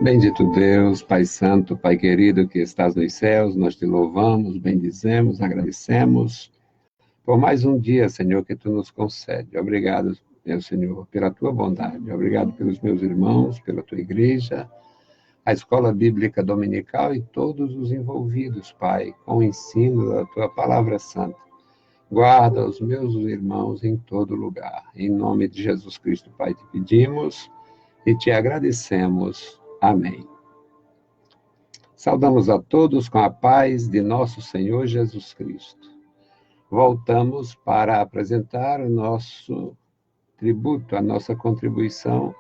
Bendito Deus, Pai Santo, Pai querido que estás nos céus, nós te louvamos, bendizemos, agradecemos por mais um dia, Senhor, que tu nos concede. Obrigado, meu Senhor, pela tua bondade. Obrigado pelos meus irmãos, pela tua igreja, a escola bíblica dominical e todos os envolvidos, Pai, com o ensino da tua palavra santa. Guarda os meus irmãos em todo lugar. Em nome de Jesus Cristo, Pai, te pedimos e te agradecemos. Amém. Saudamos a todos com a paz de nosso Senhor Jesus Cristo. Voltamos para apresentar o nosso tributo, a nossa contribuição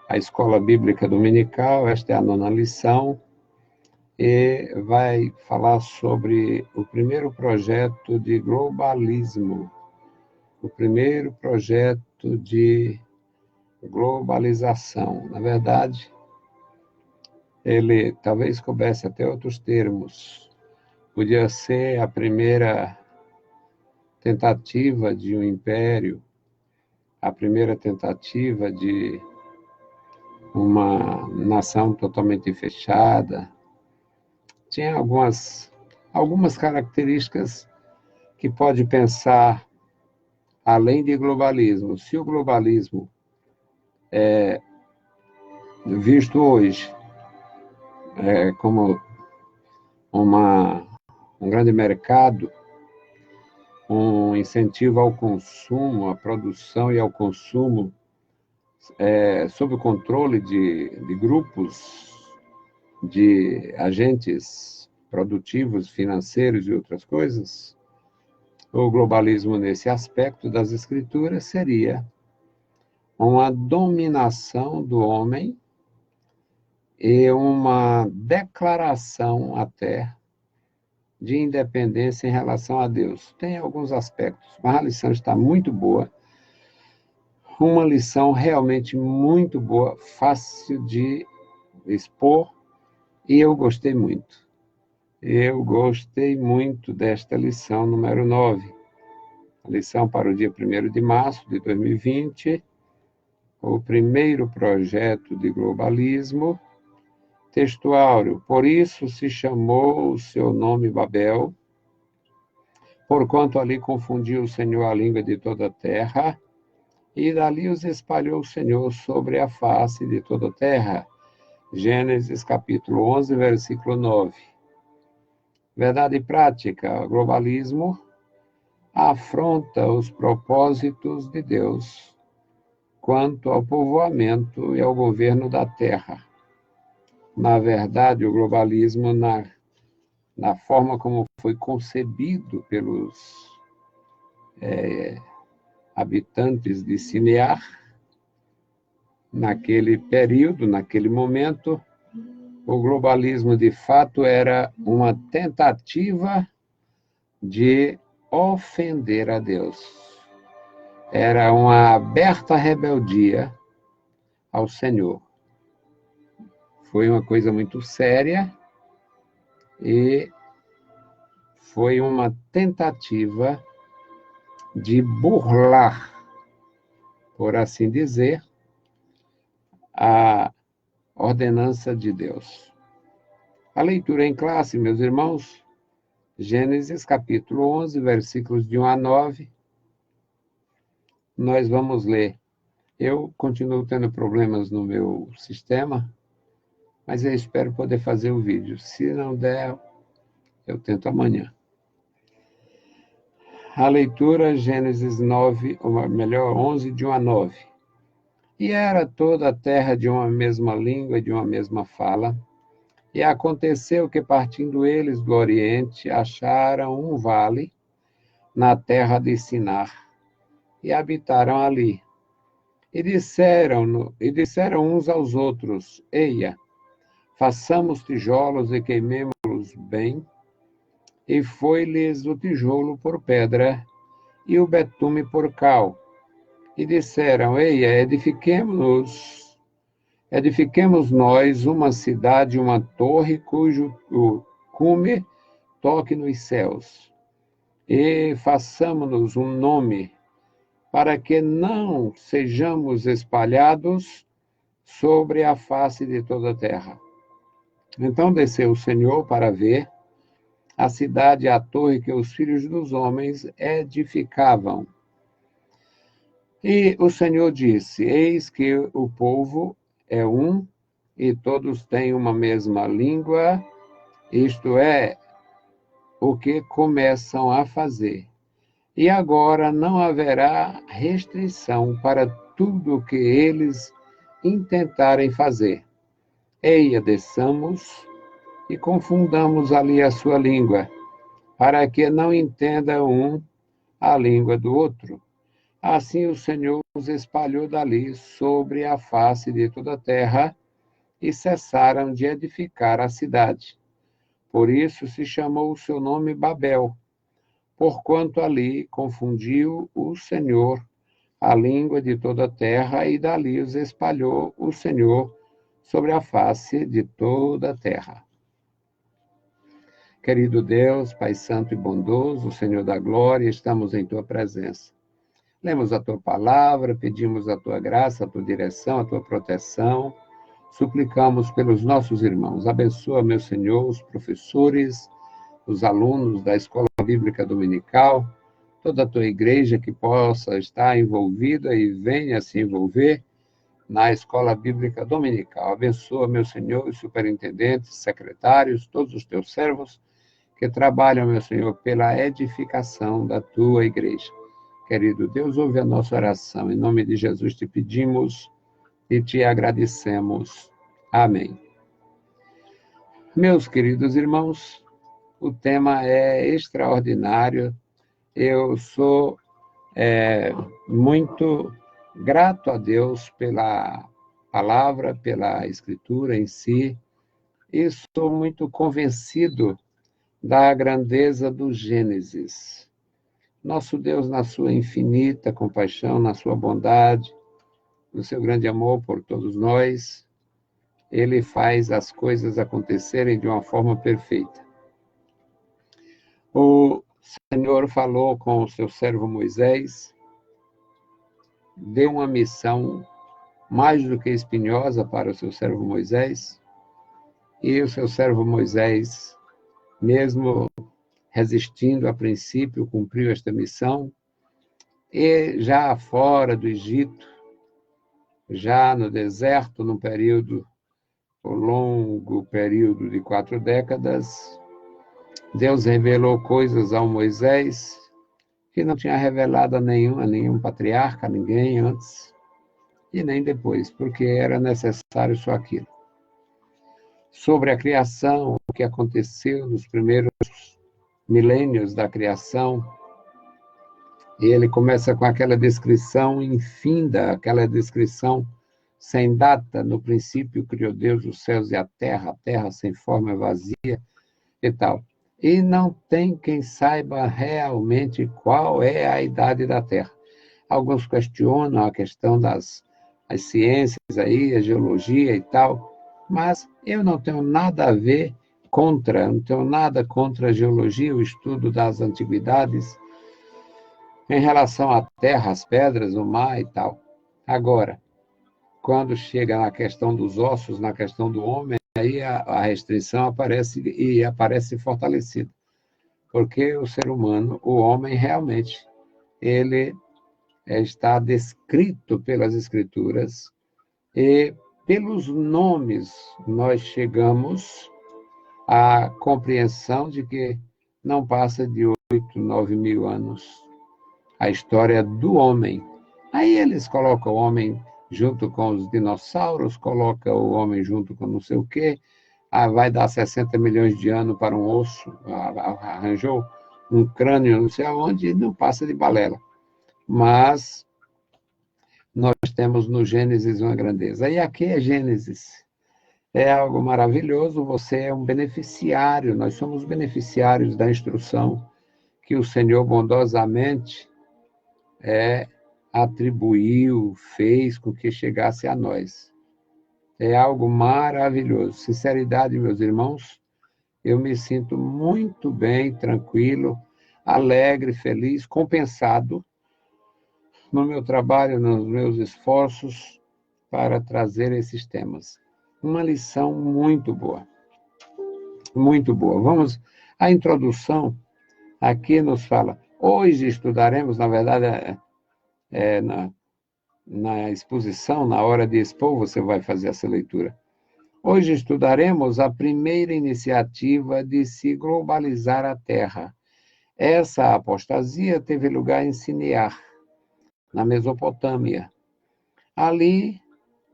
à Escola Bíblica Dominical. Esta é a 9ª lição e vai falar sobre o primeiro projeto de globalismo, o primeiro projeto de globalização. Na verdade, ele talvez coubesse até outros termos. Podia ser a primeira tentativa de um império, a primeira tentativa de uma nação totalmente fechada. Tinha algumas características que pode pensar além de globalismo. Se o globalismo é visto hoje como um grande mercado, um incentivo ao consumo, à produção e ao consumo, sob o controle de grupos de agentes produtivos, financeiros e outras coisas, o globalismo nesse aspecto das escrituras seria uma dominação do homem e uma declaração até de independência em relação a Deus. Tem alguns aspectos, mas a lição está muito boa. Uma lição realmente muito boa, fácil de expor, e eu gostei muito. Eu gostei muito desta lição número 9. A lição para o dia 1º de março de 2020, o primeiro projeto de globalismo. Texto áureo: por isso se chamou o seu nome Babel, porquanto ali confundiu o Senhor a língua de toda a terra, e dali os espalhou o Senhor sobre a face de toda a terra. Gênesis capítulo 11, versículo 9. Verdade e prática: o globalismo afronta os propósitos de Deus quanto ao povoamento e ao governo da terra. Na verdade, o globalismo, na forma como foi concebido pelos habitantes de Sinear, naquele período, naquele momento, o globalismo, de fato, era uma tentativa de ofender a Deus. Era uma aberta rebeldia ao Senhor. Foi uma coisa muito séria e foi uma tentativa de burlar, por assim dizer, a ordenança de Deus. A leitura em classe, meus irmãos, Gênesis capítulo 11, versículos de 1 a 9. Nós vamos ler. Eu continuo tendo problemas no meu sistema, mas eu espero poder fazer o vídeo. Se não der, eu tento amanhã. A leitura, Gênesis 9, ou melhor, 11, de 1 a 9. E era toda a terra de uma mesma língua e de uma mesma fala. E aconteceu que, partindo eles do Oriente, acharam um vale na terra de Sinar, e habitaram ali. E disseram uns aos outros: Eia, façamos tijolos e queimemo-los bem. E foi-lhes o tijolo por pedra e o betume por cal. E disseram: Eia, edifiquemos nós uma cidade, uma torre, cujo cume toque nos céus. E façamo-nos um nome, para que não sejamos espalhados sobre a face de toda a terra. Então desceu o Senhor para ver a cidade e a torre que os filhos dos homens edificavam. E o Senhor disse: Eis que o povo é um, e todos têm uma mesma língua, isto é, o que começam a fazer. E agora não haverá restrição para tudo o que eles intentarem fazer. Eia, desçamos e confundamos ali a sua língua, para que não entenda um a língua do outro. Assim o Senhor os espalhou dali sobre a face de toda a terra e cessaram de edificar a cidade. Por isso se chamou o seu nome Babel, porquanto ali confundiu o Senhor a língua de toda a terra e dali os espalhou o Senhor sobre a face de toda a terra. Querido Deus, Pai Santo e bondoso, Senhor da glória, estamos em Tua presença. Lemos a Tua palavra, pedimos a Tua graça, a Tua direção, a Tua proteção, suplicamos pelos nossos irmãos. Abençoa, meu Senhor, os professores, os alunos da Escola Bíblica Dominical, toda a Tua igreja que possa estar envolvida e venha se envolver na Escola Bíblica Dominical. Abençoa, meu Senhor, os superintendentes, secretários, todos os Teus servos que trabalham, meu Senhor, pela edificação da Tua igreja. Querido Deus, ouve a nossa oração. Em nome de Jesus te pedimos e te agradecemos. Amém. Meus queridos irmãos, o tema é extraordinário. Eu sou muito grato a Deus pela palavra, pela escritura em si, e sou muito convencido da grandeza do Gênesis. Nosso Deus, na sua infinita compaixão, na sua bondade, no seu grande amor por todos nós, Ele faz as coisas acontecerem de uma forma perfeita. O Senhor falou com o seu servo Moisés, deu uma missão mais do que espinhosa para o seu servo Moisés, e o seu servo Moisés, mesmo resistindo a princípio, cumpriu esta missão, e já fora do Egito, já no deserto, num longo período de 4 décadas, Deus revelou coisas ao Moisés que não tinha revelado a nenhum patriarca, a ninguém antes e nem depois, porque era necessário só aquilo. Sobre a criação, o que aconteceu nos primeiros milênios da criação, ele começa com aquela descrição infinda, aquela descrição sem data. No princípio criou Deus os céus e a terra sem forma, vazia e tal. E não tem quem saiba realmente qual é a idade da Terra. Alguns questionam a questão das ciências aí, a geologia e tal, mas eu não tenho nada a ver não tenho nada contra a geologia, o estudo das antiguidades, em relação à terra, às pedras, o mar e tal. Agora, quando chega na questão dos ossos, na questão do homem, aí a restrição aparece fortalecida. Porque o ser humano, o homem, realmente, ele está descrito pelas Escrituras e pelos nomes nós chegamos à compreensão de que não passa de 8, 9 mil anos a história do homem. Aí eles colocam o homem junto com os dinossauros, colocam o homem junto com não sei o quê, vai dar 60 milhões de anos para um osso, arranjou um crânio não sei aonde, e não passa de balela. Mas nós temos no Gênesis uma grandeza. E aqui é Gênesis. É algo maravilhoso, você é um beneficiário, nós somos beneficiários da instrução que o Senhor bondosamente atribuiu, fez com que chegasse a nós. É algo maravilhoso. Sinceridade, meus irmãos, eu me sinto muito bem, tranquilo, alegre, feliz, compensado no meu trabalho, nos meus esforços, para trazer esses temas. Uma lição muito boa. Muito boa. Vamos, a introdução aqui nos fala, hoje estudaremos, na verdade, na exposição, na hora de expor, você vai fazer essa leitura. Hoje estudaremos a primeira iniciativa de se globalizar a Terra. Essa apostasia teve lugar em Sinear, na Mesopotâmia. Ali,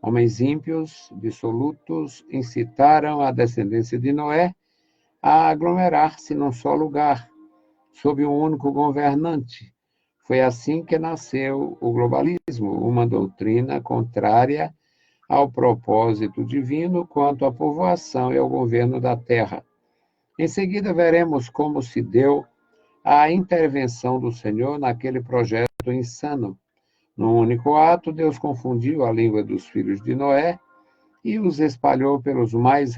homens ímpios, dissolutos, incitaram a descendência de Noé a aglomerar-se num só lugar, sob um único governante. Foi assim que nasceu o globalismo, uma doutrina contrária ao propósito divino quanto à povoação e ao governo da terra. Em seguida, veremos como se deu a intervenção do Senhor naquele projeto insano. Num único ato, Deus confundiu a língua dos filhos de Noé e os espalhou pelos mais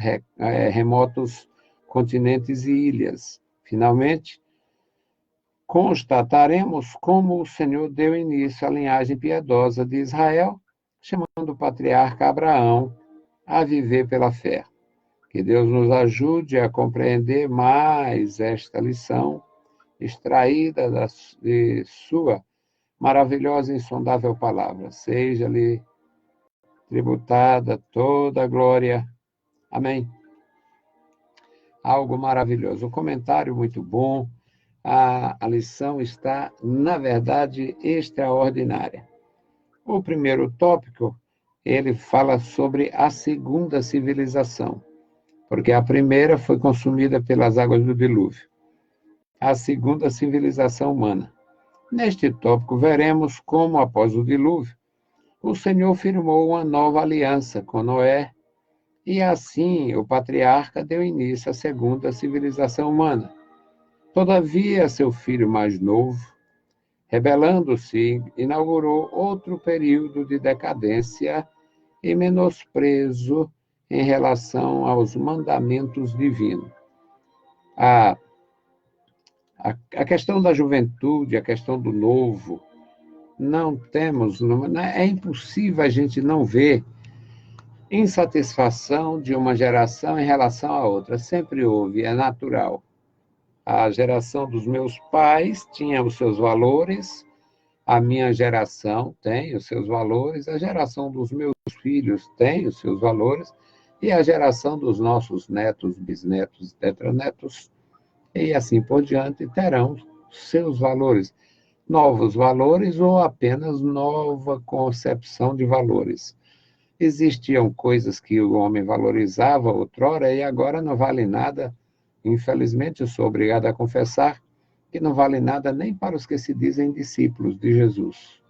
remotos continentes e ilhas. Finalmente, constataremos como o Senhor deu início à linhagem piedosa de Israel, chamando o patriarca Abraão a viver pela fé. Que Deus nos ajude a compreender mais esta lição, extraída de sua maravilhosa e insondável palavra. Seja-lhe tributada toda a glória. Amém. Algo maravilhoso. Um comentário muito bom. A lição está, na verdade, extraordinária. O primeiro tópico, ele fala sobre a segunda civilização, porque a primeira foi consumida pelas águas do dilúvio. A segunda civilização humana. Neste tópico, veremos como, após o dilúvio, o Senhor firmou uma nova aliança com Noé, e assim o patriarca deu início à segunda civilização humana. Todavia, seu filho mais novo, rebelando-se, inaugurou outro período de decadência e menosprezo em relação aos mandamentos divinos. A questão da juventude, a questão do novo, é impossível a gente não ver insatisfação de uma geração em relação à outra. Sempre houve, é natural. A geração dos meus pais tinha os seus valores, a minha geração tem os seus valores, a geração dos meus filhos tem os seus valores, e a geração dos nossos netos, bisnetos, tetranetos, e assim por diante, terão seus valores. Novos valores ou apenas nova concepção de valores. Existiam coisas que o homem valorizava outrora e agora não vale nada. Infelizmente, eu sou obrigado a confessar que não vale nada nem para os que se dizem discípulos de Jesus.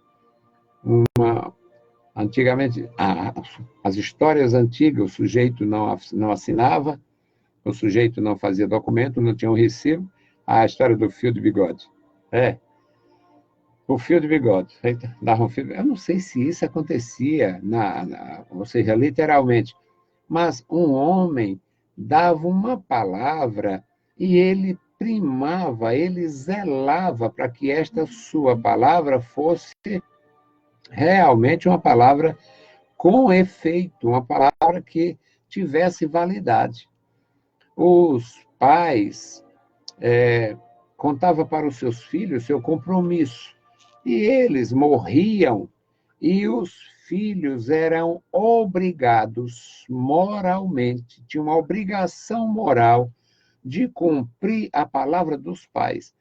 Antigamente, as histórias antigas, o sujeito não assinava, o sujeito não fazia documento, não tinha um recibo. A história do fio de bigode. O fio de bigode. Dava um fio, eu não sei se isso acontecia, ou seja, literalmente, mas um homem dava uma palavra e ele primava, ele zelava para que esta sua palavra fosse realmente uma palavra com efeito, uma palavra que tivesse validade. Os pais contavam para os seus filhos seu compromisso, e eles morriam, e os filhos eram obrigados moralmente, tinham uma obrigação moral de cumprir a palavra dos pais.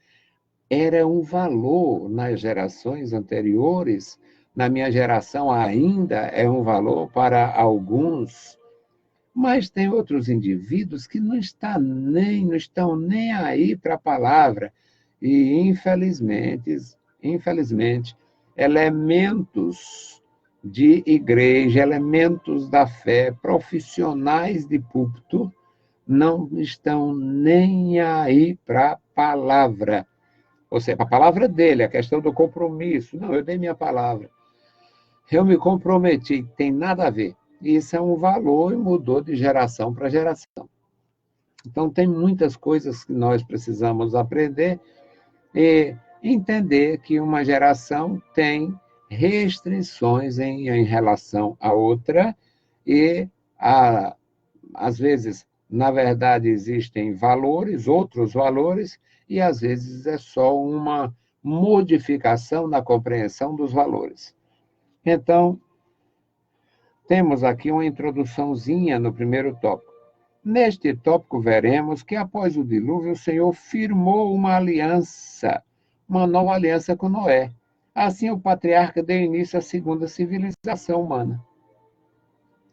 Era um valor nas gerações anteriores, na minha geração ainda é um valor para alguns, mas tem outros indivíduos que não estão nem aí para a palavra, e infelizmente, elementos de igreja, elementos da fé, profissionais de púlpito, não estão nem aí para a palavra. Ou seja, a palavra dele, a questão do compromisso. Não, eu dei minha palavra. Eu me comprometi, tem nada a ver. Isso é um valor e mudou de geração para geração. Então, tem muitas coisas que nós precisamos aprender e entender que uma geração tem restrições em relação à outra e, às vezes, na verdade, existem valores, outros valores, e às vezes é só uma modificação na compreensão dos valores. Então, temos aqui uma introduçãozinha no primeiro tópico. Neste tópico, veremos que após o dilúvio, o Senhor firmou uma aliança, uma nova aliança com Noé. Assim, o patriarca deu início à segunda civilização humana.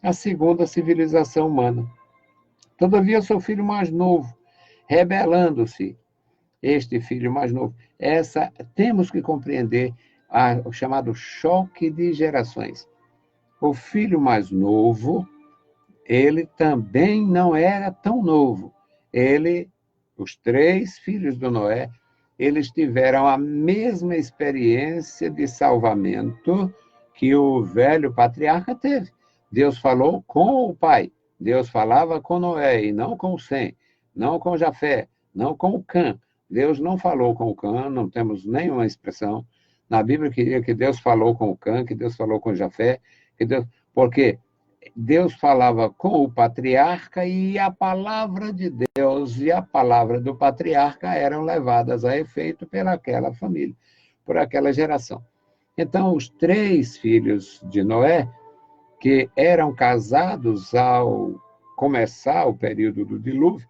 A segunda civilização humana. Todavia, seu filho mais novo, rebelando-se, este filho mais novo, temos que compreender o chamado choque de gerações. O filho mais novo, ele também não era tão novo. Os 3 filhos do Noé, eles tiveram a mesma experiência de salvamento que o velho patriarca teve. Deus falou com o pai. Deus falava com Noé e não com Sem, não com Jafé, não com o Cã. Deus não falou com o Cã, não temos nenhuma expressão na Bíblia que Deus falou com o Cã, que Deus falou com Jafé, porque Deus falava com o patriarca e a palavra de Deus e a palavra do patriarca eram levadas a efeito pelaquela família, por aquela geração. Então, os 3 filhos de Noé, que eram casados ao começar o período do dilúvio,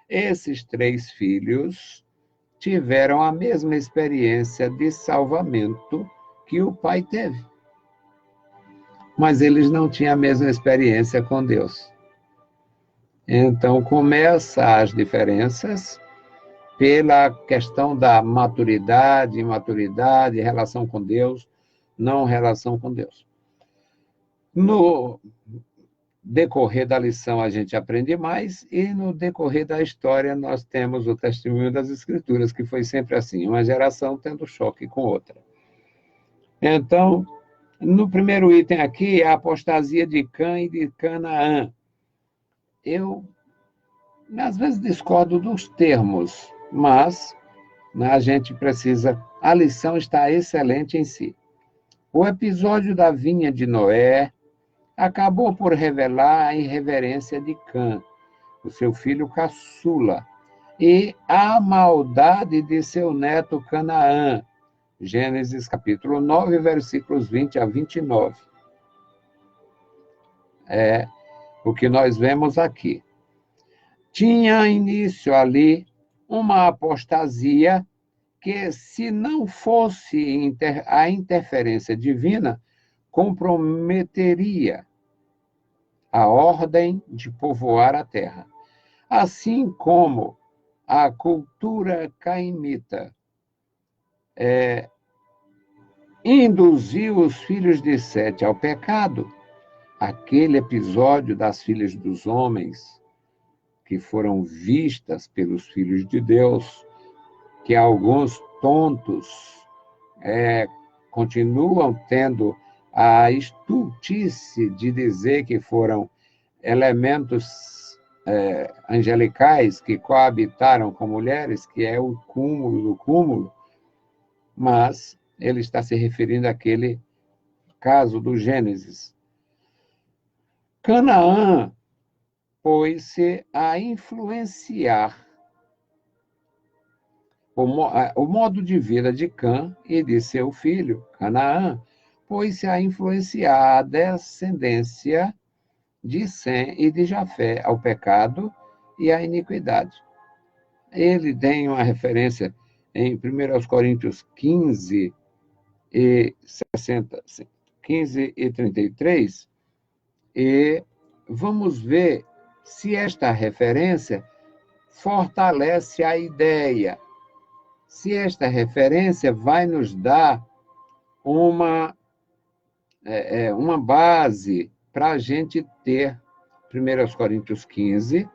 esses 3 filhos tiveram a mesma experiência de salvamento que o pai teve. Mas eles não tinham a mesma experiência com Deus. Então, começam as diferenças pela questão da maturidade, imaturidade, relação com Deus, não relação com Deus. No decorrer da lição, a gente aprende mais, e no decorrer da história, nós temos o testemunho das Escrituras, que foi sempre assim, uma geração tendo choque com outra. Então, no primeiro item aqui, a apostasia de Cã e de Canaã. Eu, às vezes, discordo dos termos, mas a gente precisa... A lição está excelente em si. O episódio da vinha de Noé acabou por revelar a irreverência de Cã, o seu filho caçula, e a maldade de seu neto Canaã. Gênesis capítulo 9, versículos 20 a 29. É o que nós vemos aqui. Tinha início ali uma apostasia que, se não fosse a interferência divina, comprometeria a ordem de povoar a terra. Assim como a cultura caimita induziu os filhos de Sete ao pecado, aquele episódio das filhas dos homens, que foram vistas pelos filhos de Deus, que alguns tontos continuam tendo a estultice de dizer que foram elementos angelicais que coabitaram com mulheres, que é o cúmulo do cúmulo, mas ele está se referindo àquele caso do Gênesis. Canaã pôs-se a influenciar o modo de vida de Cã e de seu filho, Canaã, pôs-se a influenciar a descendência de Sem e de Jafé ao pecado e à iniquidade. Ele tem uma referência em 1 Coríntios 15 e 15 e 33, e vamos ver se esta referência fortalece a ideia, se esta referência vai nos dar uma base para a gente ter 1 Coríntios 15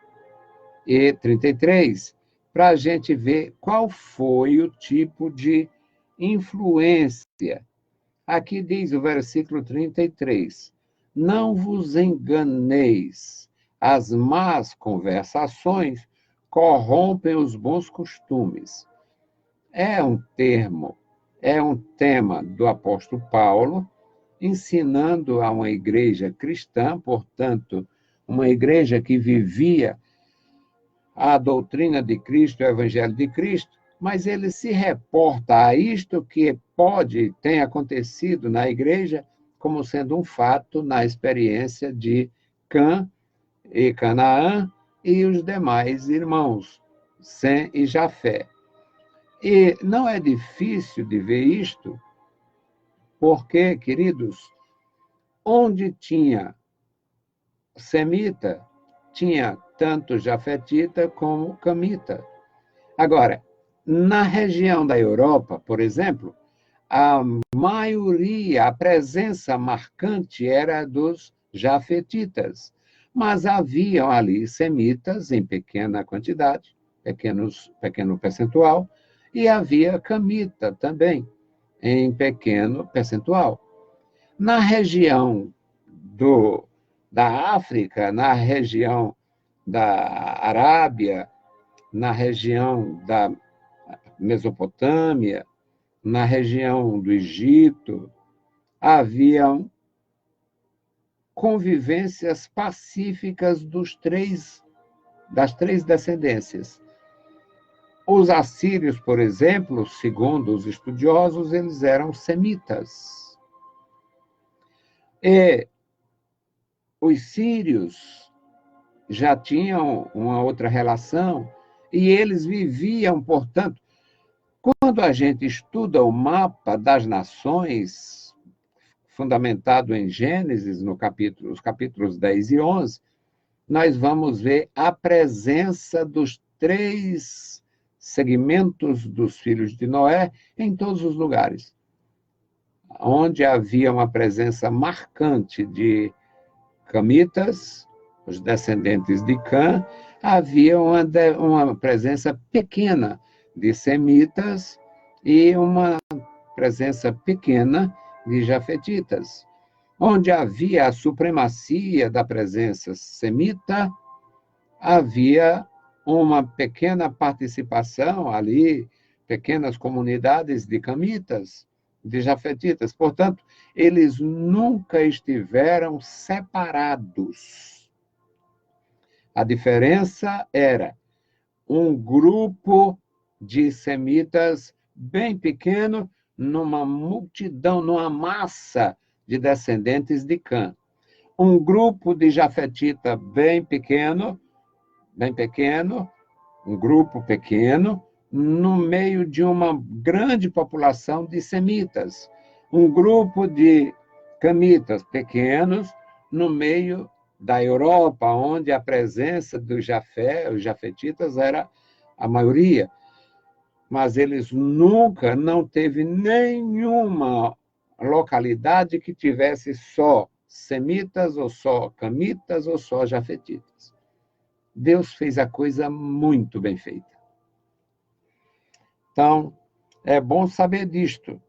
e 33, para a gente ver qual foi o tipo de influência. Aqui diz o versículo 33, não vos enganeis, as más conversações corrompem os bons costumes. É um termo é um tema do apóstolo Paulo, ensinando a uma igreja cristã, portanto, uma igreja que vivia a doutrina de Cristo, o evangelho de Cristo, mas ele se reporta a isto que tem acontecido na igreja como sendo um fato na experiência de Cã e Canaã e os demais irmãos, Sem e Jafé. E não é difícil de ver isto, porque, queridos, onde tinha semita, tinha tanto jafetita como camita. Agora, na região da Europa, por exemplo, a maioria, a presença marcante era dos jafetitas, mas haviam ali semitas em pequena quantidade, pequeno percentual, e havia camita também, em pequeno percentual. Na região da África, na região da Arábia, na região da Mesopotâmia, na região do Egito, haviam convivências pacíficas das três descendências. Os assírios, por exemplo, segundo os estudiosos, eles eram semitas. E os sírios já tinham uma outra relação e eles viviam, portanto, quando a gente estuda o mapa das nações, fundamentado em Gênesis, os capítulos 10 e 11, nós vamos ver a presença dos três segmentos dos filhos de Noé em todos os lugares. Onde havia uma presença marcante de camitas, os descendentes de Cã, havia uma presença pequena de semitas e uma presença pequena de jafetitas. Onde havia a supremacia da presença semita, havia uma pequena participação ali, pequenas comunidades de camitas, de jafetitas. Portanto, eles nunca estiveram separados. A diferença era um grupo de semitas bem pequeno numa multidão, numa massa de descendentes de Cã. Um grupo de jafetita bem pequeno, um grupo pequeno, no meio de uma grande população de semitas. Um grupo de camitas pequenos no meio da Europa, onde a presença dos os jafetitas era a maioria. Mas eles nunca, não teve nenhuma localidade que tivesse só semitas, ou só camitas, ou só jafetitas. Deus fez a coisa muito bem feita. Então, é bom saber disto.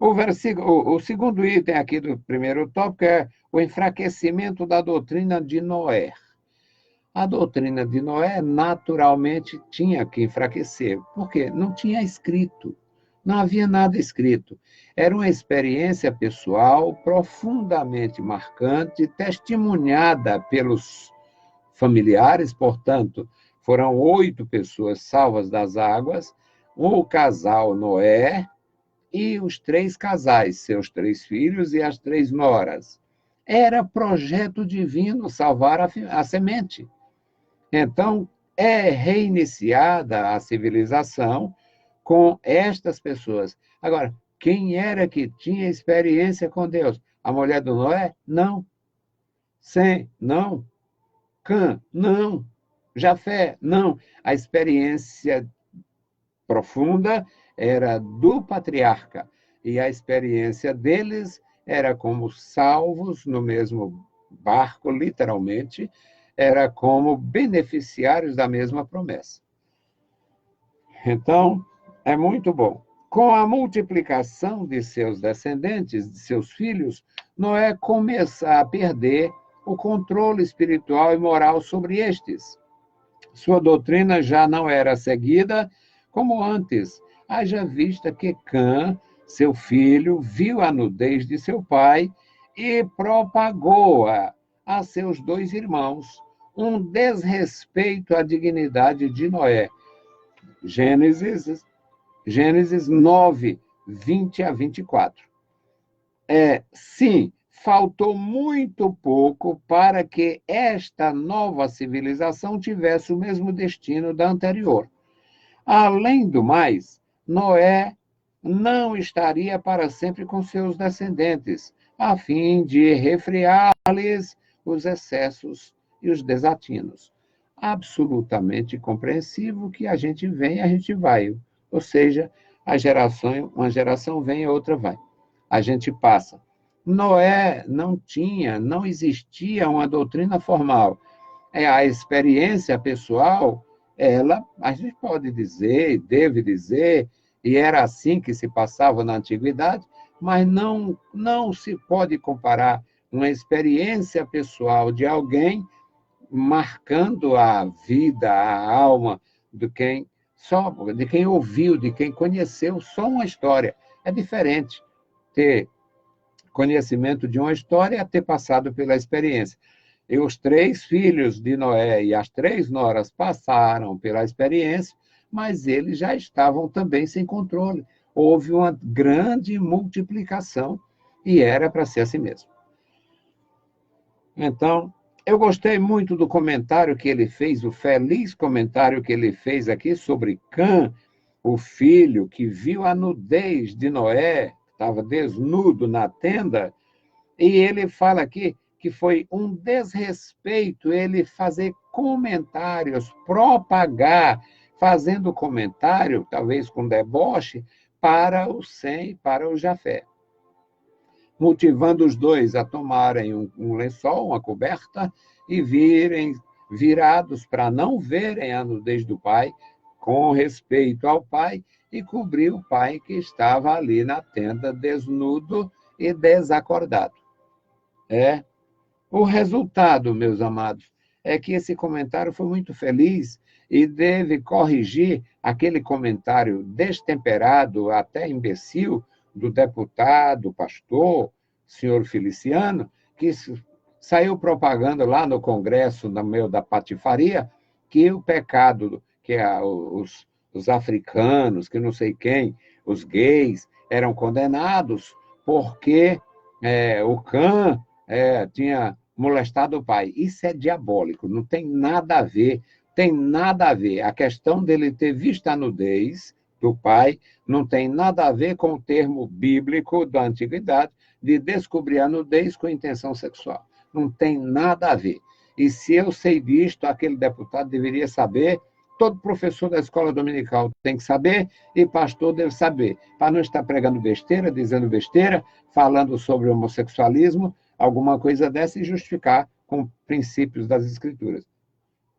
O segundo item aqui do primeiro tópico é o enfraquecimento da doutrina de Noé. A doutrina de Noé naturalmente tinha que enfraquecer, porque não tinha escrito, não havia nada escrito. Era uma experiência pessoal profundamente marcante, testemunhada pelos familiares, portanto, foram 8 pessoas salvas das águas, o casal Noé e os 3 casais, seus 3 filhos e as 3 noras. Era projeto divino salvar a semente. Então, é reiniciada a civilização com estas pessoas. Agora, quem era que tinha experiência com Deus? A mulher do Noé? Não. Sem? Não. Cã? Não. Jafé? Não. A experiência profunda era do patriarca, e a experiência deles era como salvos no mesmo barco, literalmente, era como beneficiários da mesma promessa. Então, é muito bom. Com a multiplicação de seus descendentes, de seus filhos, Noé começa a perder o controle espiritual e moral sobre estes. Sua doutrina já não era seguida como antes. Haja vista que Cã, seu filho, viu a nudez de seu pai e propagou-a a seus 2 irmãos, um desrespeito à dignidade de Noé. Gênesis 9, 20 a 24. Sim, faltou muito pouco para que esta nova civilização tivesse o mesmo destino da anterior. Além do mais, Noé não estaria para sempre com seus descendentes, a fim de refrear-lhes os excessos e os desatinos. Absolutamente compreensível que a gente vem, a gente vai. Ou seja, uma geração vem e outra vai. A gente passa. Noé não existia uma doutrina formal. A experiência pessoal, a gente pode dizer, deve dizer, e era assim que se passava na antiguidade, mas não se pode comparar uma experiência pessoal de alguém marcando a vida, a alma de quem ouviu, de quem conheceu só uma história. É diferente ter conhecimento de uma história e ter passado pela experiência. E os 3 filhos de Noé e as 3 noras passaram pela experiência, mas eles já estavam também sem controle. Houve uma grande multiplicação e era para ser assim mesmo. Então, eu gostei muito do comentário que ele fez, o feliz comentário que ele fez aqui sobre Cã, o filho que viu a nudez de Noé, estava desnudo na tenda, e ele fala aqui que foi um desrespeito ele fazer comentários, propagar, fazendo comentário, talvez com deboche, para o Sem, para o Jafé, motivando os 2 a tomarem um lençol, uma coberta, e virem virados para não verem a nudez do pai, com respeito ao pai, e cobrir o pai que estava ali na tenda, desnudo e desacordado. O resultado, meus amados, é que esse comentário foi muito feliz e deve corrigir aquele comentário destemperado, até imbecil, do deputado, pastor, senhor Feliciano, que saiu propagando lá no Congresso, no meio da patifaria, que o pecado, que os africanos, que não sei quem, os gays, eram condenados porque o Cã tinha molestado o pai. Isso é diabólico, não tem nada a ver, tem nada a ver. A questão dele ter visto a nudez do pai não tem nada a ver com o termo bíblico da antiguidade de descobrir a nudez com intenção sexual. Não tem nada a ver. E se eu sei disto, aquele deputado deveria saber, todo professor da escola dominical tem que saber, e pastor deve saber, para não estar pregando besteira, dizendo besteira, falando sobre homossexualismo, alguma coisa dessa, e justificar com princípios das Escrituras.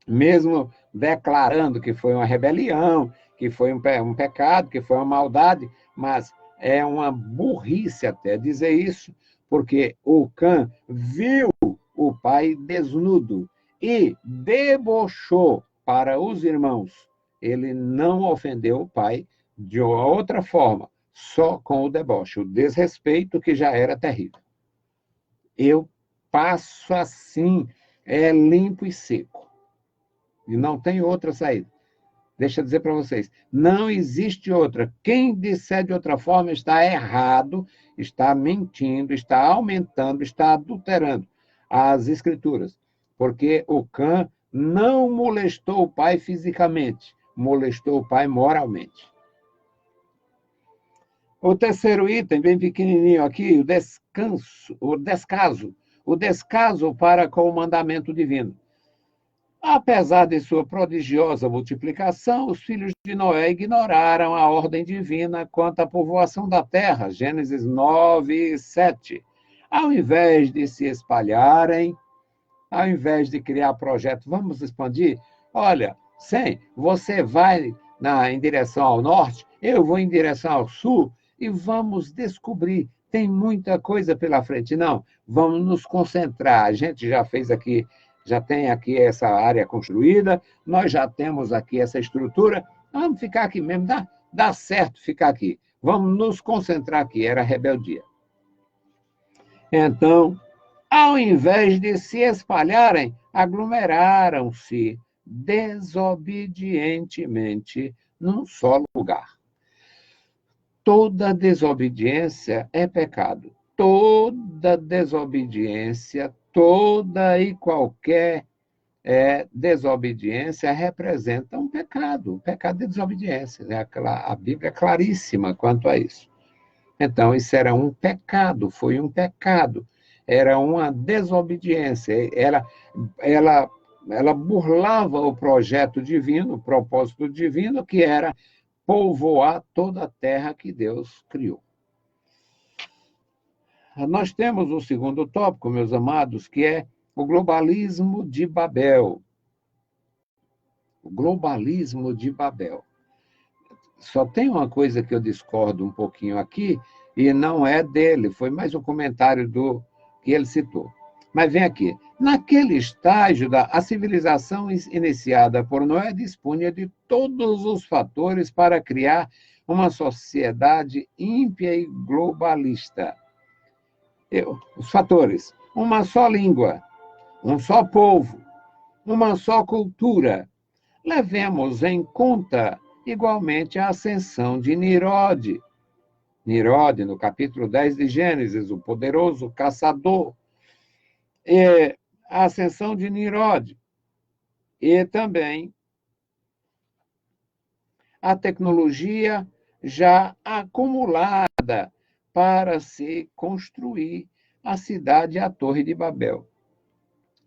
Mesmo declarando que foi uma rebelião, que foi um pecado, que foi uma maldade, mas é uma burrice até dizer isso, porque o Cã viu o pai desnudo e debochou para os irmãos. Ele não ofendeu o pai de outra forma, só com o deboche, o desrespeito que já era terrível. Eu passo assim, limpo e seco. E não tem outra saída. Deixa eu dizer para vocês, não existe outra. Quem disser de outra forma está errado, está mentindo, está aumentando, está adulterando as Escrituras. Porque o Cã não molestou o pai fisicamente, molestou o pai moralmente. O terceiro item, bem pequenininho aqui, o descaso para com o mandamento divino. Apesar de sua prodigiosa multiplicação, os filhos de Noé ignoraram a ordem divina quanto à povoação da terra, Gênesis 9, 7. Ao invés de se espalharem, ao invés de criar projeto, vamos expandir? Olha, você vai em direção ao norte, eu vou em direção ao sul, e vamos descobrir. Tem muita coisa pela frente. Não, vamos nos concentrar. A gente já fez aqui, já tem aqui essa área construída, nós já temos aqui essa estrutura, vamos ficar aqui mesmo, dá certo ficar aqui. Vamos nos concentrar aqui. Era rebeldia. Então, ao invés de se espalharem, aglomeraram-se desobedientemente num só lugar. Toda desobediência é pecado. Toda desobediência, toda e qualquer desobediência representa um pecado de desobediência. A Bíblia é claríssima quanto a isso. Então, isso era um pecado, foi um pecado. Era uma desobediência. Ela burlava o projeto divino, o propósito divino, que era povoar toda a terra que Deus criou. Nós temos o segundo tópico, meus amados, que é o globalismo de Babel. O globalismo de Babel. Só tem uma coisa que eu discordo um pouquinho aqui, e não é dele, foi mais um comentário que ele citou. Mas vem aqui. Naquele estágio, a civilização iniciada por Noé dispunha de todos os fatores para criar uma sociedade ímpia e globalista. Os fatores: uma só língua, um só povo, uma só cultura. Levemos em conta igualmente a ascensão de Nirode. Nirode, no capítulo 10 de Gênesis, o poderoso caçador. A ascensão de Nirode. E também a tecnologia já acumulada para se construir a cidade e a Torre de Babel.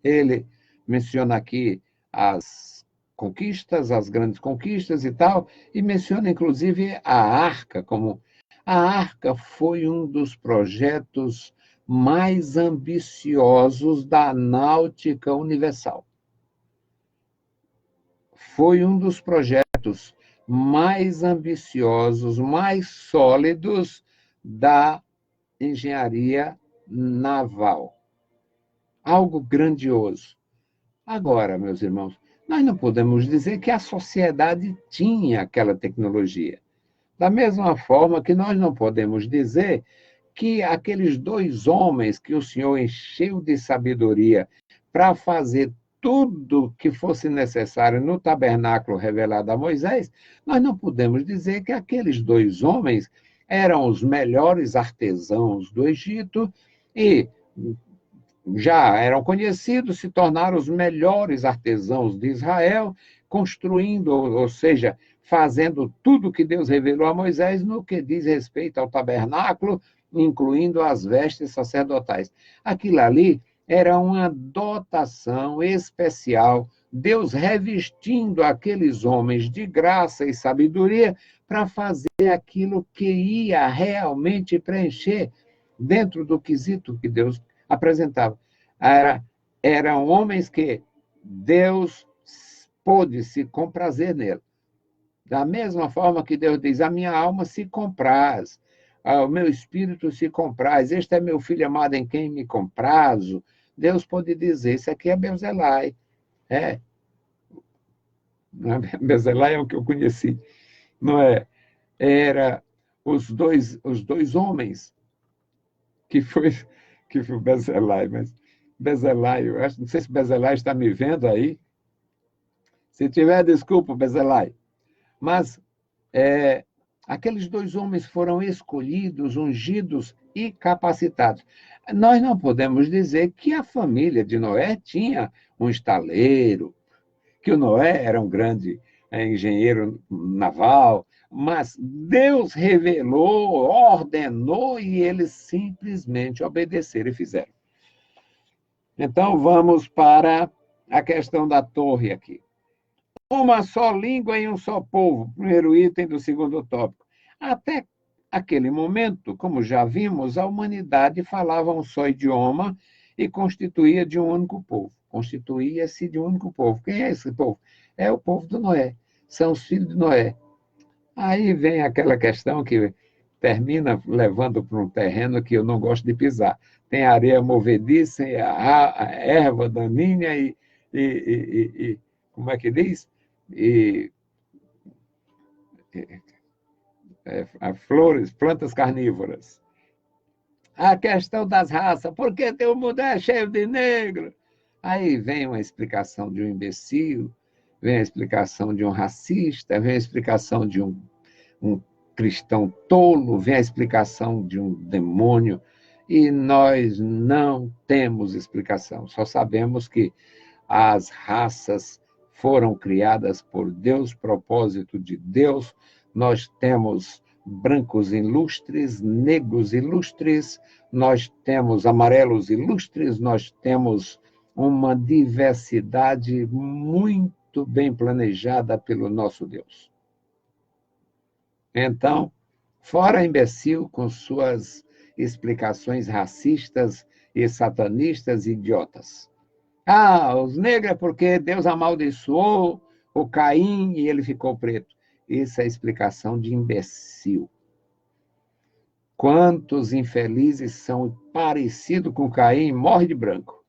Ele menciona aqui as conquistas, as grandes conquistas e tal, e menciona inclusive a Arca como a Arca foi um dos projetos mais ambiciosos da náutica universal. Foi um dos projetos mais ambiciosos, mais sólidos da engenharia naval. Algo grandioso. Agora, meus irmãos, nós não podemos dizer que a sociedade tinha aquela tecnologia. Da mesma forma que nós não podemos dizer que aqueles dois homens que o Senhor encheu de sabedoria para fazer tudo que fosse necessário no tabernáculo revelado a Moisés, nós não podemos dizer que aqueles dois homens eram os melhores artesãos do Egito e já eram conhecidos, se tornaram os melhores artesãos de Israel, construindo, ou seja, fazendo tudo que Deus revelou a Moisés no que diz respeito ao tabernáculo, incluindo as vestes sacerdotais. Aquilo ali era uma dotação especial, Deus revestindo aqueles homens de graça e sabedoria para fazer aquilo que ia realmente preencher dentro do quesito que Deus apresentava. Eram homens que Deus pôde se comprazer nele. Da mesma forma que Deus diz, a minha alma se compraz, o meu espírito se compraz, este é meu filho amado em quem me comprazo. Deus pode dizer, isso aqui é Bezalai. Bezalai é o que eu conheci. Não é? Era os dois homens que foi Bezalai, mas Bezalai, eu acho, não sei se Bezalai está me vendo aí. Se tiver, desculpa, Bezalai. Mas aqueles dois homens foram escolhidos, ungidos e capacitados. Nós não podemos dizer que a família de Noé tinha um estaleiro, que o Noé era um grande engenheiro naval, mas Deus revelou, ordenou e eles simplesmente obedeceram e fizeram. Então, vamos para a questão da torre aqui. Uma só língua e um só povo, primeiro item do segundo tópico. Até aquele momento, como já vimos, a humanidade falava um só idioma e constituía de um único povo. Constituía-se de um único povo. Quem é esse povo? É o povo de Noé. São os filhos de Noé. Aí vem aquela questão que termina levando para um terreno que eu não gosto de pisar. Tem areia movediça, a erva daninha e como é que diz? flores, plantas carnívoras. A questão das raças, por que teu mundo é cheio de negro? Aí vem uma explicação de um imbecil, vem a explicação de um racista, vem a explicação de um cristão tolo, vem a explicação de um demônio, e nós não temos explicação. Só sabemos que as raças foram criadas por Deus, propósito de Deus. Nós temos brancos ilustres, negros ilustres, nós temos amarelos ilustres, nós temos uma diversidade muito bem planejada pelo nosso Deus. Então, fora imbecil com suas explicações racistas e satanistas idiotas. Os negros é porque Deus amaldiçoou o Caim e ele ficou preto. Isso é explicação de imbecil. Quantos infelizes são parecidos com Caim e morre de branco?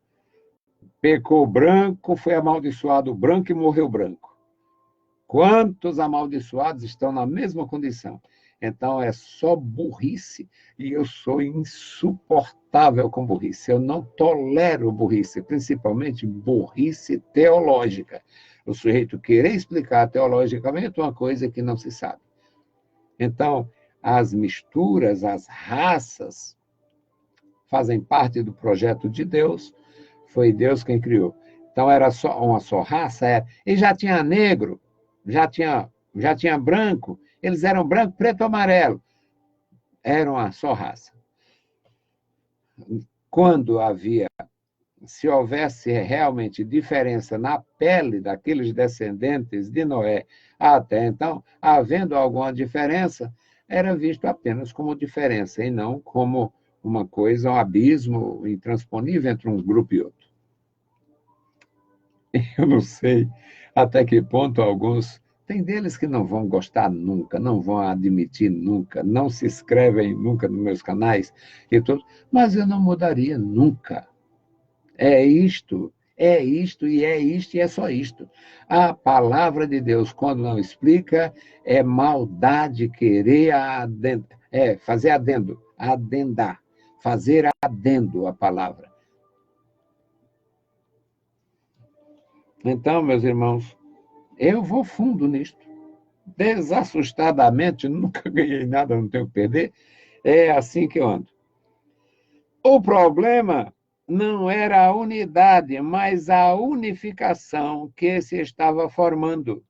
Pecou branco, foi amaldiçoado branco e morreu branco. Quantos amaldiçoados estão na mesma condição? Então, é só burrice, e eu sou insuportável com burrice. Eu não tolero burrice, principalmente burrice teológica. O sujeito querer explicar teologicamente uma coisa que não se sabe. Então, as misturas, as raças, fazem parte do projeto de Deus, foi Deus quem criou. Então, era só uma só raça, e já tinha negro, já tinha branco, eles eram branco, preto e amarelo. Eram uma só raça. Se houvesse realmente diferença na pele daqueles descendentes de Noé até então, havendo alguma diferença, era visto apenas como diferença e não como uma coisa, um abismo intransponível entre um grupo e outro. Eu não sei até que ponto alguns... Tem deles que não vão gostar nunca, não vão admitir nunca, não se inscrevem nunca nos meus canais e tudo, mas eu não mudaria nunca. É isto e é isto e é só isto. A palavra de Deus, quando não explica, é maldade querer fazer adendar, fazer adendo a palavra. Então, meus irmãos, eu vou fundo nisto. Desassustadamente, nunca ganhei nada, não tenho que perder. É assim que eu ando. O problema não era a unidade, mas a unificação que se estava formando.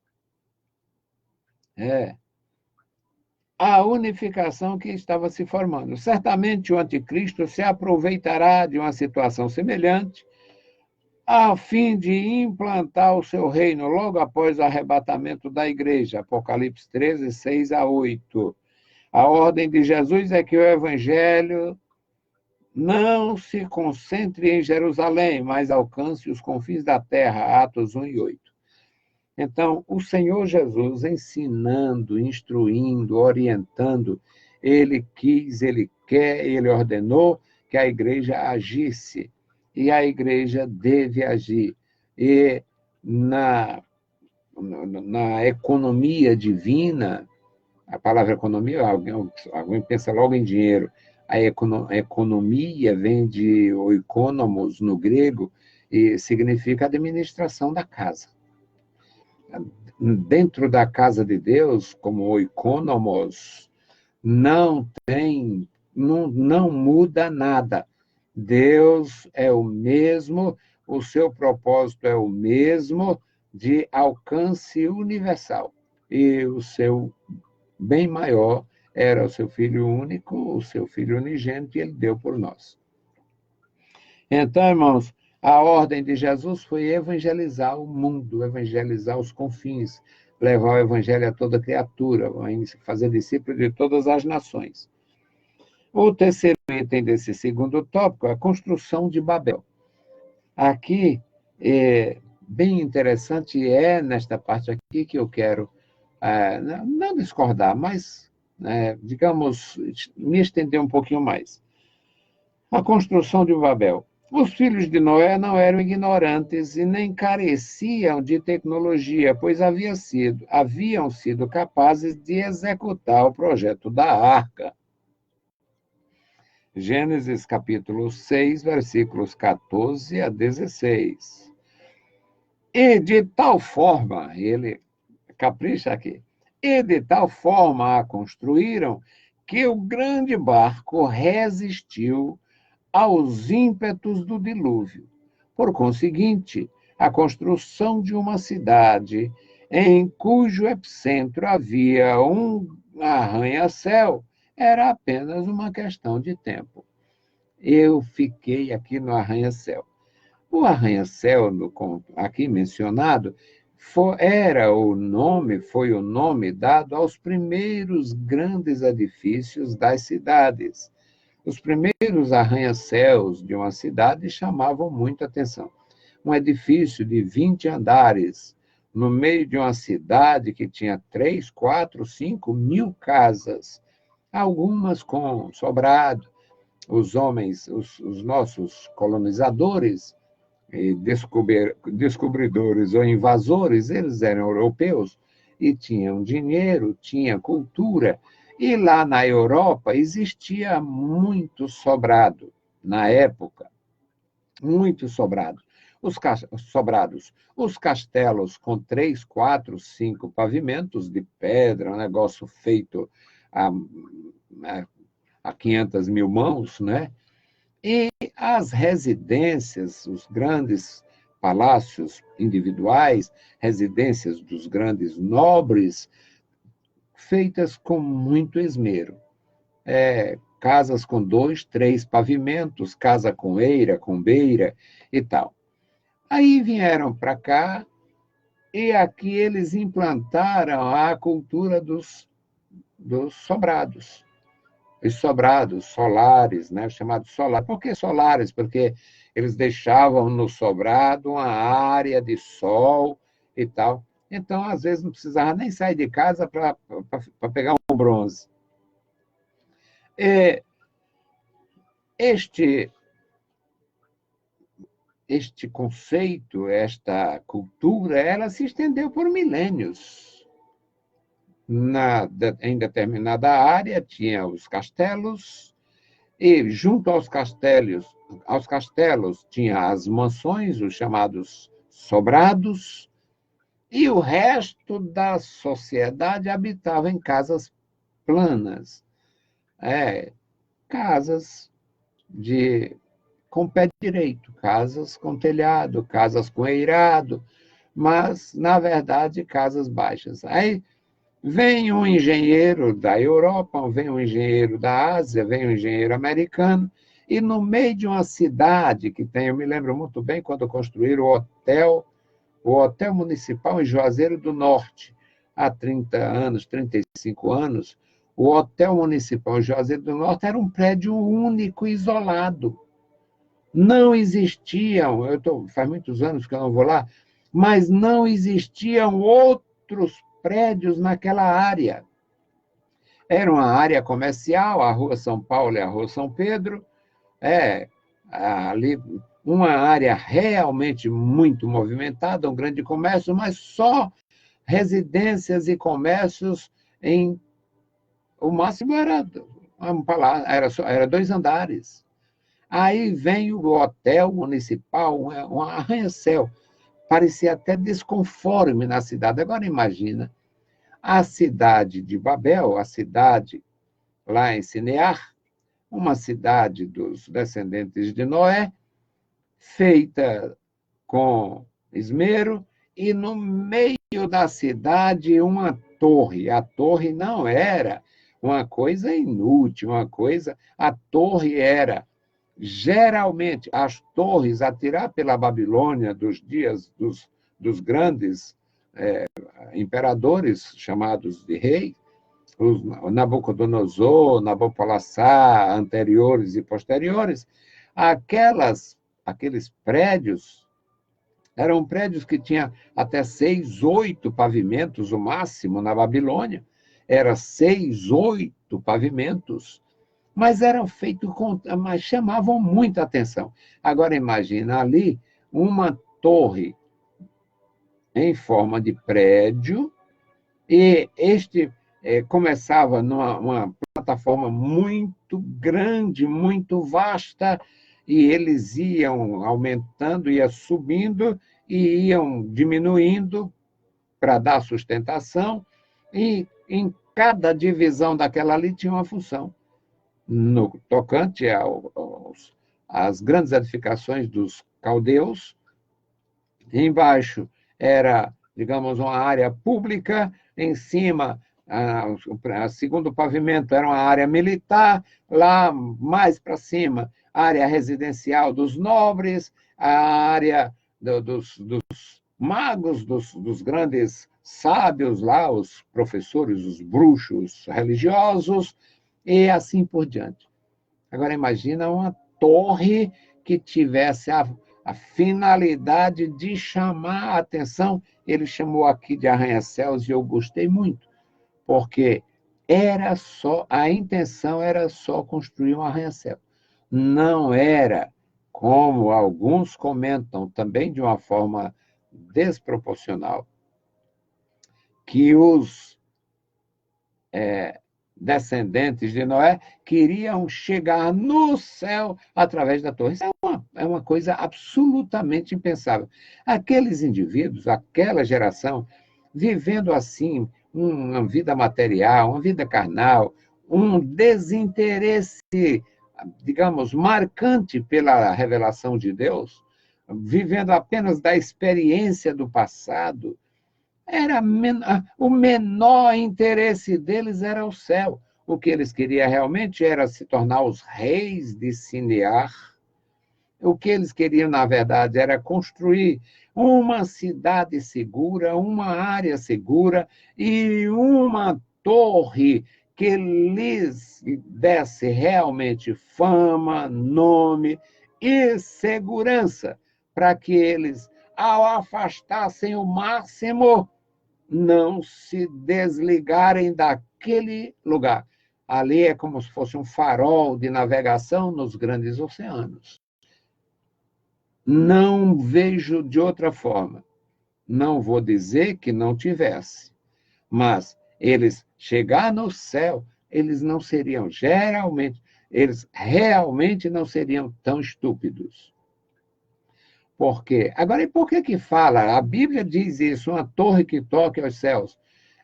A unificação que estava se formando. Certamente o anticristo se aproveitará de uma situação semelhante a fim de implantar o seu reino logo após o arrebatamento da igreja. Apocalipse 13, 6 a 8. A ordem de Jesus é que o evangelho não se concentre em Jerusalém, mas alcance os confins da terra. Atos 1 e 8. Então, o Senhor Jesus ensinando, instruindo, orientando, ele quis, ele quer, ele ordenou que a igreja agisse. E a igreja deve agir. E na economia divina, a palavra economia, alguém pensa logo em dinheiro. A economia vem de oikonomos, no grego, e significa administração da casa. Dentro da casa de Deus, como oikonomos, não muda nada. Deus é o mesmo, o seu propósito é o mesmo, de alcance universal. E o seu bem maior era o seu Filho único, o seu Filho unigênito, e ele deu por nós. Então, irmãos, a ordem de Jesus foi evangelizar o mundo, evangelizar os confins, levar o evangelho a toda criatura, fazer discípulo de todas as nações. O terceiro item desse segundo tópico é a construção de Babel. Aqui, bem interessante, nesta parte aqui que eu quero não discordar, mas, digamos, me estender um pouquinho mais. A construção de Babel. Os filhos de Noé não eram ignorantes e nem careciam de tecnologia, pois haviam sido capazes de executar o projeto da arca. Gênesis capítulo 6, versículos 14 a 16. E de tal forma, ele capricha aqui, e de tal forma a construíram que o grande barco resistiu aos ímpetos do dilúvio. Por conseguinte, a construção de uma cidade em cujo epicentro havia um arranha-céu era apenas uma questão de tempo. Eu fiquei aqui no arranha-céu. O arranha-céu, aqui mencionado, foi o nome dado aos primeiros grandes edifícios das cidades. Os primeiros arranha-céus de uma cidade chamavam muita atenção. Um edifício de 20 andares, no meio de uma cidade que tinha 3, 4, 5 mil casas, algumas com sobrado. Os homens, os nossos colonizadores, descobridores ou invasores, eles eram europeus e tinham dinheiro, tinham cultura. E lá na Europa existia muito sobrado, na época, muito sobrado. Sobrados. Os castelos com 3, 4, 5 pavimentos de pedra, um negócio feito a 500 mil mãos, né? E as residências, os grandes palácios individuais, residências dos grandes nobres, feitas com muito esmero. Casas com 2, 3 pavimentos, casa com eira, com beira e tal. Aí vieram para cá e aqui eles implantaram a cultura dos sobrados. Os sobrados solares, né, chamados solares. Por que solares? Porque eles deixavam no sobrado uma área de sol e tal. Então, às vezes, não precisava nem sair de casa para pegar um bronze. Este conceito, esta cultura, ela se estendeu por milênios. Em determinada área tinha os castelos, e junto aos castelos tinha as mansões, os chamados sobrados, e o resto da sociedade habitava em casas planas, casas com pé direito, casas com telhado, casas com eirado, mas, na verdade, casas baixas. Aí vem um engenheiro da Europa, vem um engenheiro da Ásia, vem um engenheiro americano, e no meio de uma cidade que tem, eu me lembro muito bem quando construíram o Hotel Municipal em Juazeiro do Norte, há 30 anos, 35 anos, o Hotel Municipal em Juazeiro do Norte era um prédio único, isolado. Não existiam, faz muitos anos que eu não vou lá, mas não existiam outros prédios naquela área. Era uma área comercial, a Rua São Paulo e a Rua São Pedro, ali uma área realmente muito movimentada, um grande comércio, mas só residências e comércios o máximo era um palácio, era 2 andares. Aí vem o hotel municipal, um arranha-céu, parecia até desconforme na cidade. Agora imagina, a cidade de Babel, a cidade lá em Sinear, uma cidade dos descendentes de Noé, feita com esmero, e no meio da cidade uma torre. A torre não era uma coisa inútil, a torre era, geralmente, as torres a tirar pela Babilônia dos dias dos grandes imperadores chamados de rei, os Nabucodonosor, Nabopolassar, anteriores e posteriores, aqueles prédios eram prédios que tinham até 6, 8 pavimentos, o máximo na Babilônia, era 6, 8 pavimentos, mas eram feitos mas chamavam muita atenção. Agora imagina ali uma torre em forma de prédio, e este começava numa uma plataforma muito grande, muito vasta, e eles iam aumentando, ia subindo e iam diminuindo para dar sustentação, e em cada divisão daquela ali tinha uma função. No tocante às grandes edificações dos caldeus, embaixo era, digamos, uma área pública, em cima, segundo pavimento, era uma área militar, lá mais para cima, área residencial dos nobres, a área dos magos, dos grandes sábios lá, os professores, os bruxos religiosos, e assim por diante. Agora, imagina uma torre que tivesse a finalidade de chamar a atenção. Ele chamou aqui de arranha-céus e eu gostei muito, porque a intenção era só construir um arranha-céu. Não era, como alguns comentam também de uma forma desproporcional, que os descendentes de Noé queriam chegar no céu através da torre. Isso é uma coisa absolutamente impensável. Aqueles indivíduos, aquela geração, vivendo assim uma vida material, uma vida carnal, um desinteresse, digamos, marcante pela revelação de Deus, vivendo apenas da experiência do passado, o menor interesse deles era o céu. O que eles queriam realmente era se tornar os reis de Sinear. O que eles queriam, na verdade, era construir uma cidade segura, uma área segura e uma torre que lhes desse realmente fama, nome e segurança, para que eles, ao afastassem o máximo, não se desligarem daquele lugar. Ali é como se fosse um farol de navegação nos grandes oceanos. Não vejo de outra forma. Não vou dizer que não tivesse, mas eles chegar no céu, eles não seriam, eles realmente não seriam tão estúpidos. Por quê? Agora, e por que fala? A Bíblia diz isso, uma torre que toque aos céus.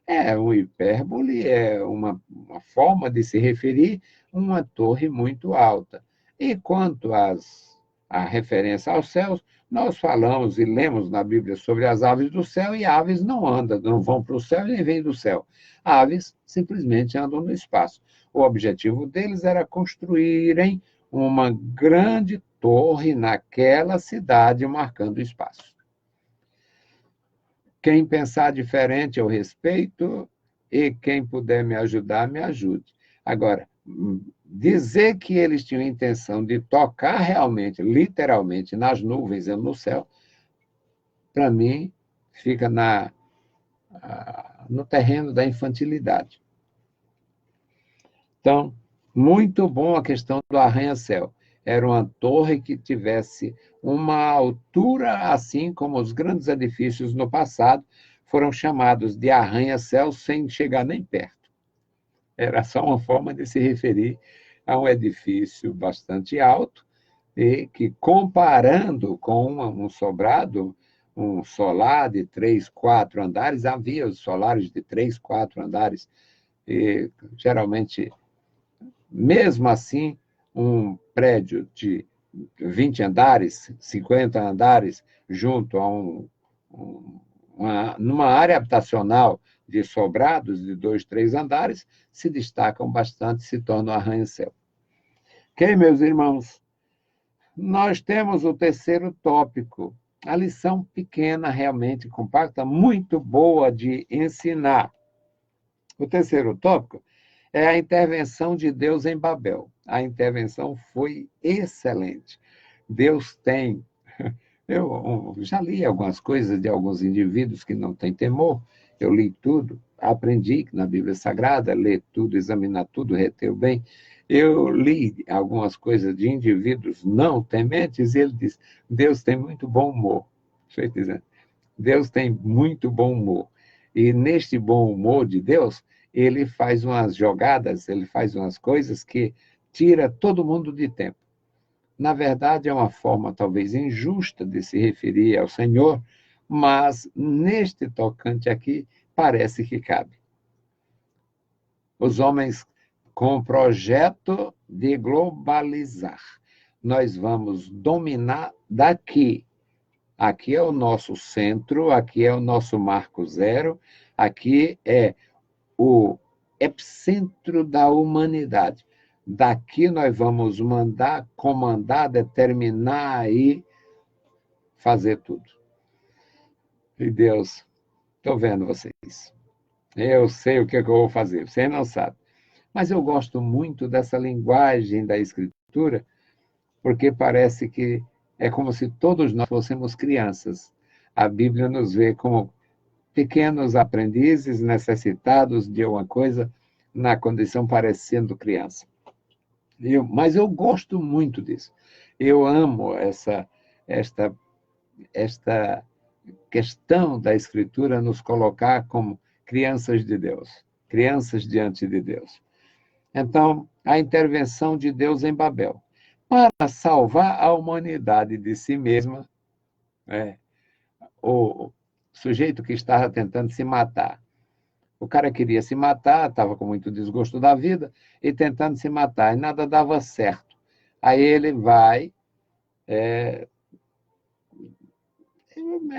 É um hipérbole, é uma forma de se referir a uma torre muito alta. E quanto à referência aos céus, nós falamos e lemos na Bíblia sobre as aves do céu, e aves não andam, não vão para o céu e nem vêm do céu. Aves simplesmente andam no espaço. O objetivo deles era construírem uma grande torre naquela cidade, marcando o espaço. Quem pensar diferente, eu respeito, e quem puder me ajudar, me ajude. Agora, dizer que eles tinham intenção de tocar realmente, literalmente, nas nuvens e no céu, para mim, fica no terreno da infantilidade. Então, muito bom a questão do arranha-céu. Era uma torre que tivesse uma altura, assim como os grandes edifícios no passado foram chamados de arranha-céu sem chegar nem perto. Era só uma forma de se referir a um edifício bastante alto e que, comparando com um sobrado, um solar de 3, 4 andares, havia os solares de 3, 4 andares, e geralmente, mesmo assim, um prédio de 20 andares, 50 andares, junto a numa área habitacional de sobrados de 2, 3 andares, se destacam bastante, se tornam arranha-céu. Ok, meus irmãos? Nós temos o terceiro tópico, a lição pequena, realmente compacta, muito boa de ensinar. O terceiro tópico é a intervenção de Deus em Babel. A intervenção foi excelente. Deus tem... Eu já li algumas coisas de alguns indivíduos que não têm temor. Eu li tudo, aprendi na Bíblia Sagrada, ler tudo, examinar tudo, reter o bem. Eu li algumas coisas de indivíduos não tementes e ele diz, Deus tem muito bom humor. Deixa eu te dizer, Deus tem muito bom humor. E neste bom humor de Deus, ele faz umas jogadas, ele faz umas coisas que tira todo mundo de tempo. Na verdade, é uma forma talvez injusta de se referir ao Senhor, mas neste tocante aqui, parece que cabe. Os homens com o projeto de globalizar. Nós vamos dominar daqui. Aqui é o nosso centro, aqui é o nosso marco zero, aqui é o epicentro da humanidade. Daqui nós vamos mandar, comandar, determinar e fazer tudo. E Deus, estou vendo vocês. Eu sei o que eu vou fazer, você não sabe. Mas eu gosto muito dessa linguagem da Escritura, porque parece que é como se todos nós fôssemos crianças. A Bíblia nos vê como pequenos aprendizes necessitados de uma coisa na condição parecendo criança. Mas eu gosto muito disso. Eu amo esta questão da Escritura nos colocar como crianças de Deus, crianças diante de Deus. Então, a intervenção de Deus em Babel, para salvar a humanidade de si mesma, o sujeito que estava tentando se matar. O cara queria se matar, estava com muito desgosto da vida, e tentando se matar, e nada dava certo. Aí ele vai. É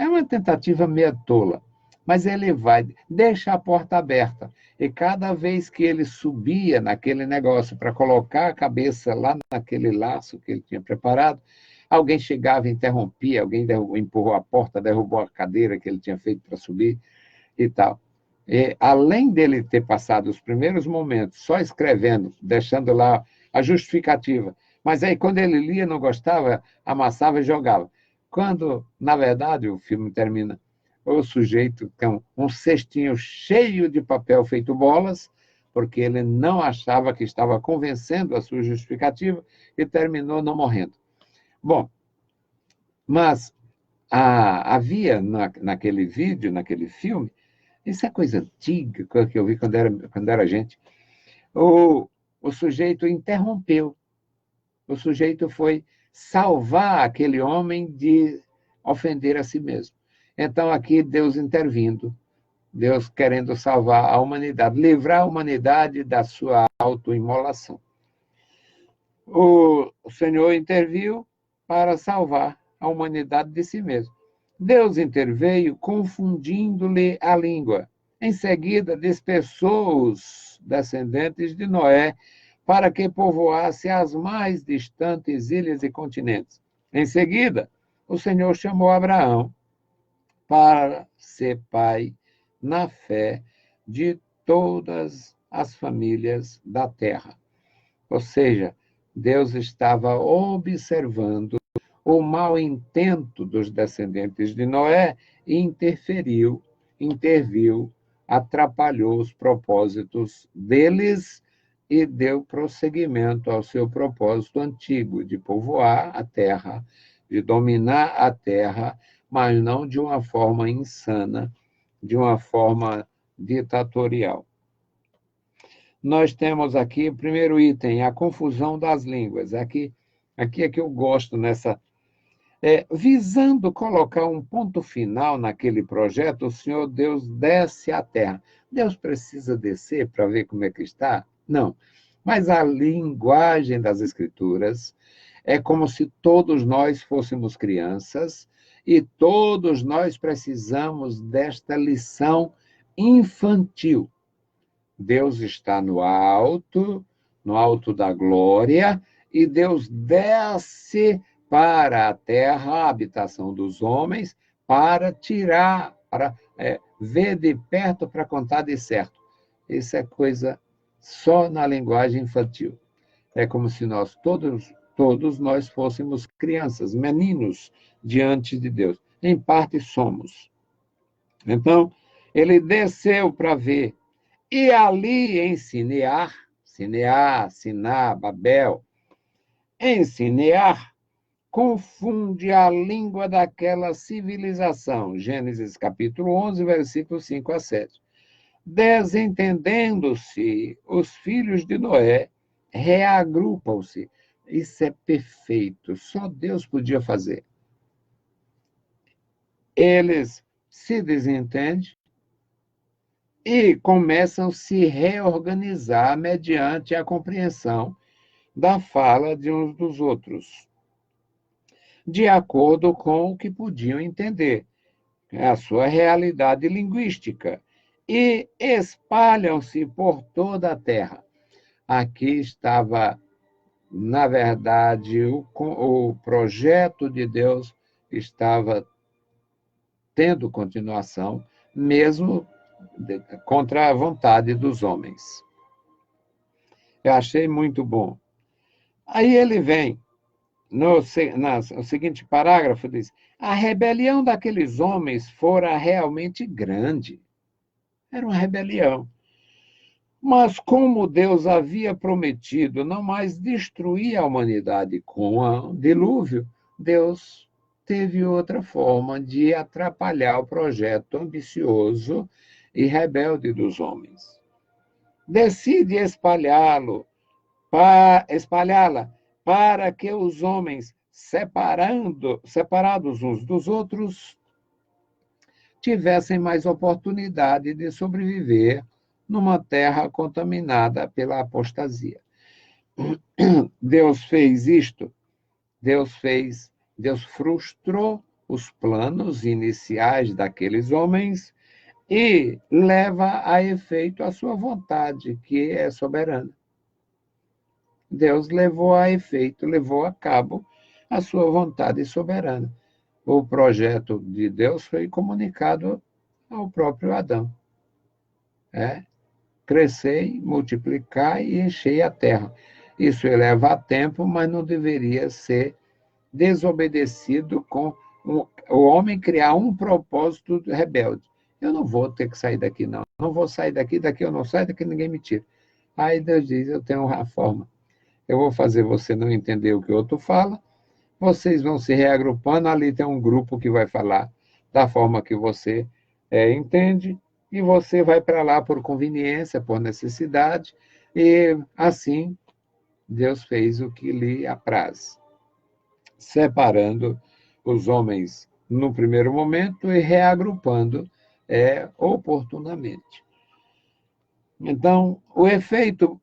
uma tentativa meia tola, mas ele vai, deixa a porta aberta. E cada vez que ele subia naquele negócio para colocar a cabeça lá naquele laço que ele tinha preparado, alguém chegava e interrompia, alguém empurrou a porta, derrubou a cadeira que ele tinha feito para subir e tal. E, além dele ter passado os primeiros momentos só escrevendo, deixando lá a justificativa, mas aí quando ele lia, não gostava, amassava e jogava. Quando, na verdade, o filme termina, o sujeito tem um cestinho cheio de papel feito bolas, porque ele não achava que estava convencendo a sua justificativa e terminou não morrendo. Bom, mas havia naquele vídeo, naquele filme, isso é coisa antiga que eu vi quando era gente, o sujeito interrompeu, o sujeito foi salvar aquele homem de ofender a si mesmo. Então, aqui, Deus intervindo, Deus querendo salvar a humanidade, livrar a humanidade da sua autoimolação. O Senhor interviu para salvar a humanidade de si mesmo. Deus interveio confundindo-lhe a língua. Em seguida, dispersou os descendentes de Noé para que povoasse as mais distantes ilhas e continentes. Em seguida, o Senhor chamou Abraão para ser pai na fé de todas as famílias da terra. Ou seja, Deus estava observando o mau intento dos descendentes de Noé e interviu, atrapalhou os propósitos deles e deu prosseguimento ao seu propósito antigo de povoar a terra, de dominar a terra, mas não de uma forma insana, de uma forma ditatorial. Nós temos aqui o primeiro item, a confusão das línguas. Aqui é que eu gosto nessa. Visando colocar um ponto final naquele projeto, o Senhor Deus desce à terra. Deus precisa descer para ver como é que está? Não. Mas a linguagem das Escrituras é como se todos nós fôssemos crianças e todos nós precisamos desta lição infantil. Deus está no alto da glória, e Deus desce para a terra, a habitação dos homens, para tirar, para ver de perto, para contar de certo. Isso é coisa só na linguagem infantil. É como se todos nós fôssemos crianças, meninos, diante de Deus. Em parte somos. Então, ele desceu para ver, e ali ensinar, Sinear, Siná, Babel. Em Sinear, confunde a língua daquela civilização. Gênesis capítulo 11, versículos 5 a 7. Desentendendo-se, os filhos de Noé reagrupam-se. Isso é perfeito, só Deus podia fazer. Eles se desentendem e começam a se reorganizar mediante a compreensão da fala de uns dos outros, de acordo com o que podiam entender, a sua realidade linguística, e espalham-se por toda a terra. Aqui estava, na verdade, o projeto de Deus estava tendo continuação, mesmo contra a vontade dos homens. Eu achei muito bom. Aí ele vem, no seguinte parágrafo, diz: a rebelião daqueles homens fora realmente grande. Era uma rebelião. Mas como Deus havia prometido não mais destruir a humanidade com o dilúvio, Deus teve outra forma de atrapalhar o projeto ambicioso e rebelde dos homens. Decide espalhá-la para que os homens, separados uns dos outros, tivessem mais oportunidade de sobreviver numa terra contaminada pela apostasia. Deus fez isto, Deus frustrou os planos iniciais daqueles homens e leva a efeito a sua vontade, que é soberana. Deus levou a cabo a sua vontade soberana. O projeto de Deus foi comunicado ao próprio Adão. Crescei, multiplicai e enchei a terra. Isso leva tempo, mas não deveria ser desobedecido com o homem criar um propósito rebelde. Eu não vou ter que sair daqui, não. Não vou sair daqui eu não saio, daqui ninguém me tira. Aí Deus diz, eu tenho uma forma. Eu vou fazer você não entender o que o outro fala, vocês vão se reagrupando, ali tem um grupo que vai falar da forma que você entende, e você vai para lá por conveniência, por necessidade, e assim Deus fez o que lhe apraz, separando os homens no primeiro momento e reagrupando oportunamente. Então, o efetivo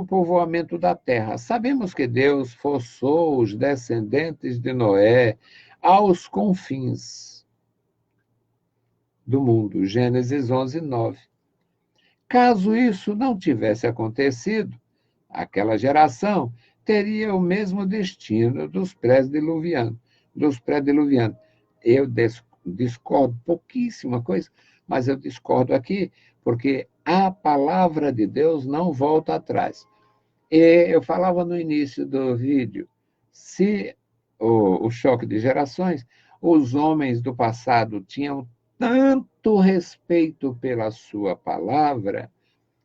povoamento da terra. Sabemos que Deus forçou os descendentes de Noé aos confins do mundo. Gênesis 11, 9. Caso isso não tivesse acontecido, aquela geração teria o mesmo destino dos pré-diluvianos. Eu discordo pouquíssima coisa, mas eu discordo aqui porque a palavra de Deus não volta atrás. E eu falava no início do vídeo, se o choque de gerações, os homens do passado tinham tanto respeito pela sua palavra,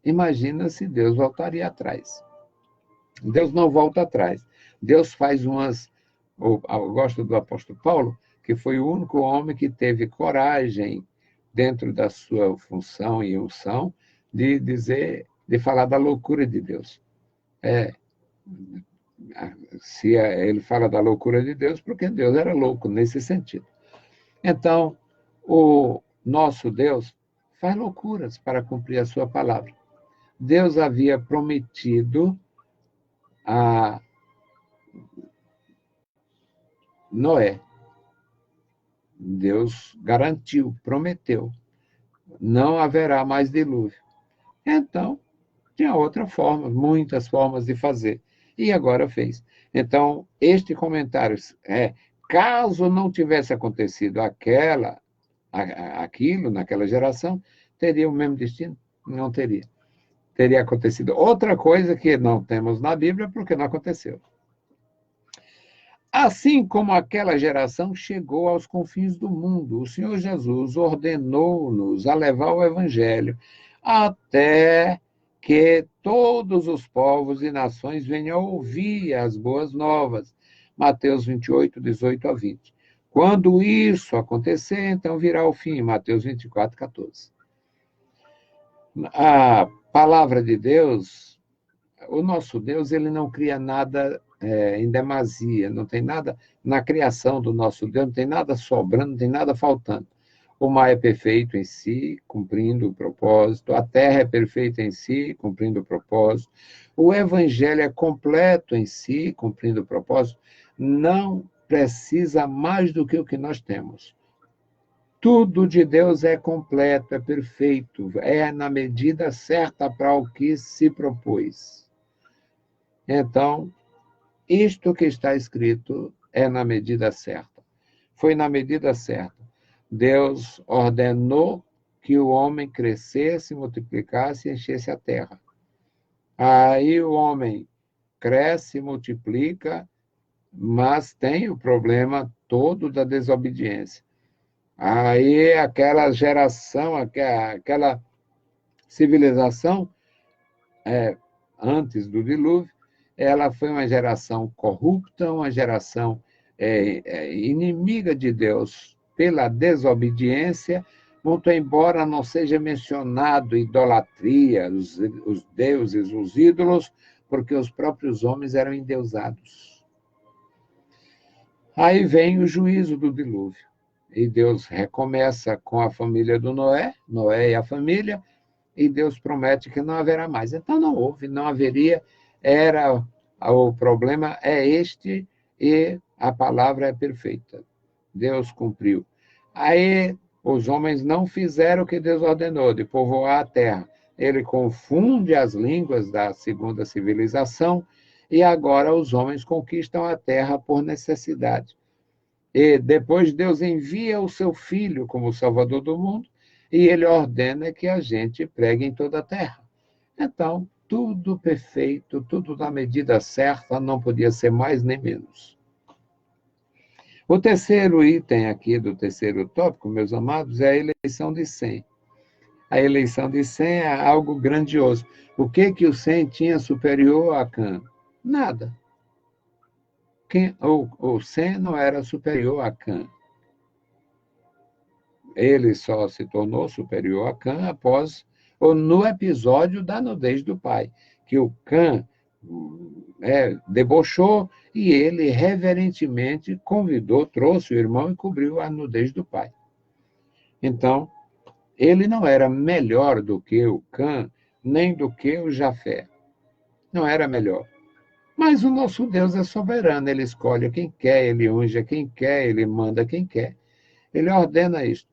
imagina se Deus voltaria atrás. Deus não volta atrás. Deus faz umas... Eu gosto do apóstolo Paulo, que foi o único homem que teve coragem, dentro da sua função e unção, de falar da loucura de Deus. Se ele fala da loucura de Deus, porque Deus era louco nesse sentido. Então, o nosso Deus faz loucuras para cumprir a sua palavra. Deus havia prometido a Noé. Deus garantiu, prometeu. Não haverá mais dilúvio. Então, tinha outra forma, muitas formas de fazer. E agora fez. Então, este comentário caso não tivesse acontecido aquilo naquela geração, teria o mesmo destino? Não teria. Teria acontecido outra coisa que não temos na Bíblia, porque não aconteceu. Assim como aquela geração chegou aos confins do mundo, o Senhor Jesus ordenou-nos a levar o Evangelho até que todos os povos e nações venham ouvir as boas novas. Mateus 28, 18 a 20. Quando isso acontecer, então virá o fim. Mateus 24, 14. A palavra de Deus, o nosso Deus, ele não cria nada em demasia, não tem nada na criação do nosso Deus, não tem nada sobrando, não tem nada faltando. O mar é perfeito em si, cumprindo o propósito. A terra é perfeita em si, cumprindo o propósito. O evangelho é completo em si, cumprindo o propósito. Não precisa mais do que o que nós temos. Tudo de Deus é completo, é perfeito, é na medida certa para o que se propôs. Então, isto que está escrito é na medida certa. Foi na medida certa. Deus ordenou que o homem crescesse, multiplicasse e enchesse a terra. Aí o homem cresce, multiplica, mas tem o problema todo da desobediência. Aí aquela geração, aquela civilização, antes do dilúvio, ela foi uma geração corrupta, uma geração inimiga de Deus pela desobediência, muito embora não seja mencionado idolatria, os deuses, os ídolos, porque os próprios homens eram endeusados. Aí vem o juízo do dilúvio. E Deus recomeça com a família do Noé e a família, e Deus promete que não haverá mais. Então não houve, não haveria, o problema é este, e a palavra é perfeita. Deus cumpriu. Aí os homens não fizeram o que Deus ordenou, de povoar a terra. Ele confunde as línguas da segunda civilização, e agora os homens conquistam a terra por necessidade. E depois Deus envia o seu Filho como Salvador do mundo, e ele ordena que a gente pregue em toda a terra. Então, tudo perfeito, tudo na medida certa, não podia ser mais nem menos. O terceiro item aqui do terceiro tópico, meus amados, é a eleição de Sem. A eleição de Sem é algo grandioso. O que o Sem tinha superior a Cã? Nada. O Sem não era superior a Cã. Ele só se tornou superior a Cã no episódio da nudez do pai, que o Cã debochou e ele reverentemente convidou, trouxe o irmão e cobriu a nudez do pai. Então, ele não era melhor do que o Cã, nem do que o Jafé. Não era melhor. Mas o nosso Deus é soberano, ele escolhe quem quer, ele unge quem quer, ele manda quem quer. Ele ordena isto.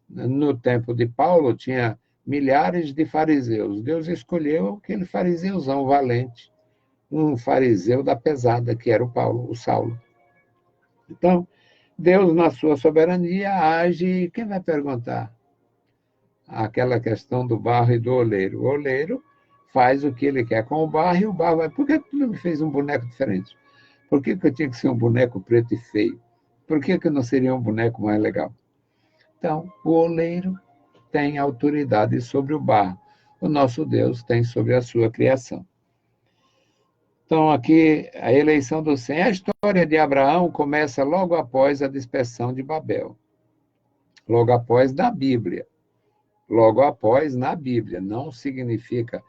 No tempo de Paulo, tinha milhares de fariseus. Deus escolheu aquele fariseuzão valente, um fariseu da pesada, que era o Saulo. Então, Deus, na sua soberania, age, e quem vai perguntar? Aquela questão do barro e do oleiro. O oleiro faz o que ele quer com o barro, e o barro vai, por que tu não me fez um boneco diferente? Por que eu tinha que ser um boneco preto e feio? Por que eu não seria um boneco mais legal? Então, o oleiro tem autoridade sobre o barro. O nosso Deus tem sobre a sua criação. Então, aqui, a eleição do Sem. A história de Abraão começa logo após a dispersão de Babel. Logo após na Bíblia. Logo após na Bíblia. Não significa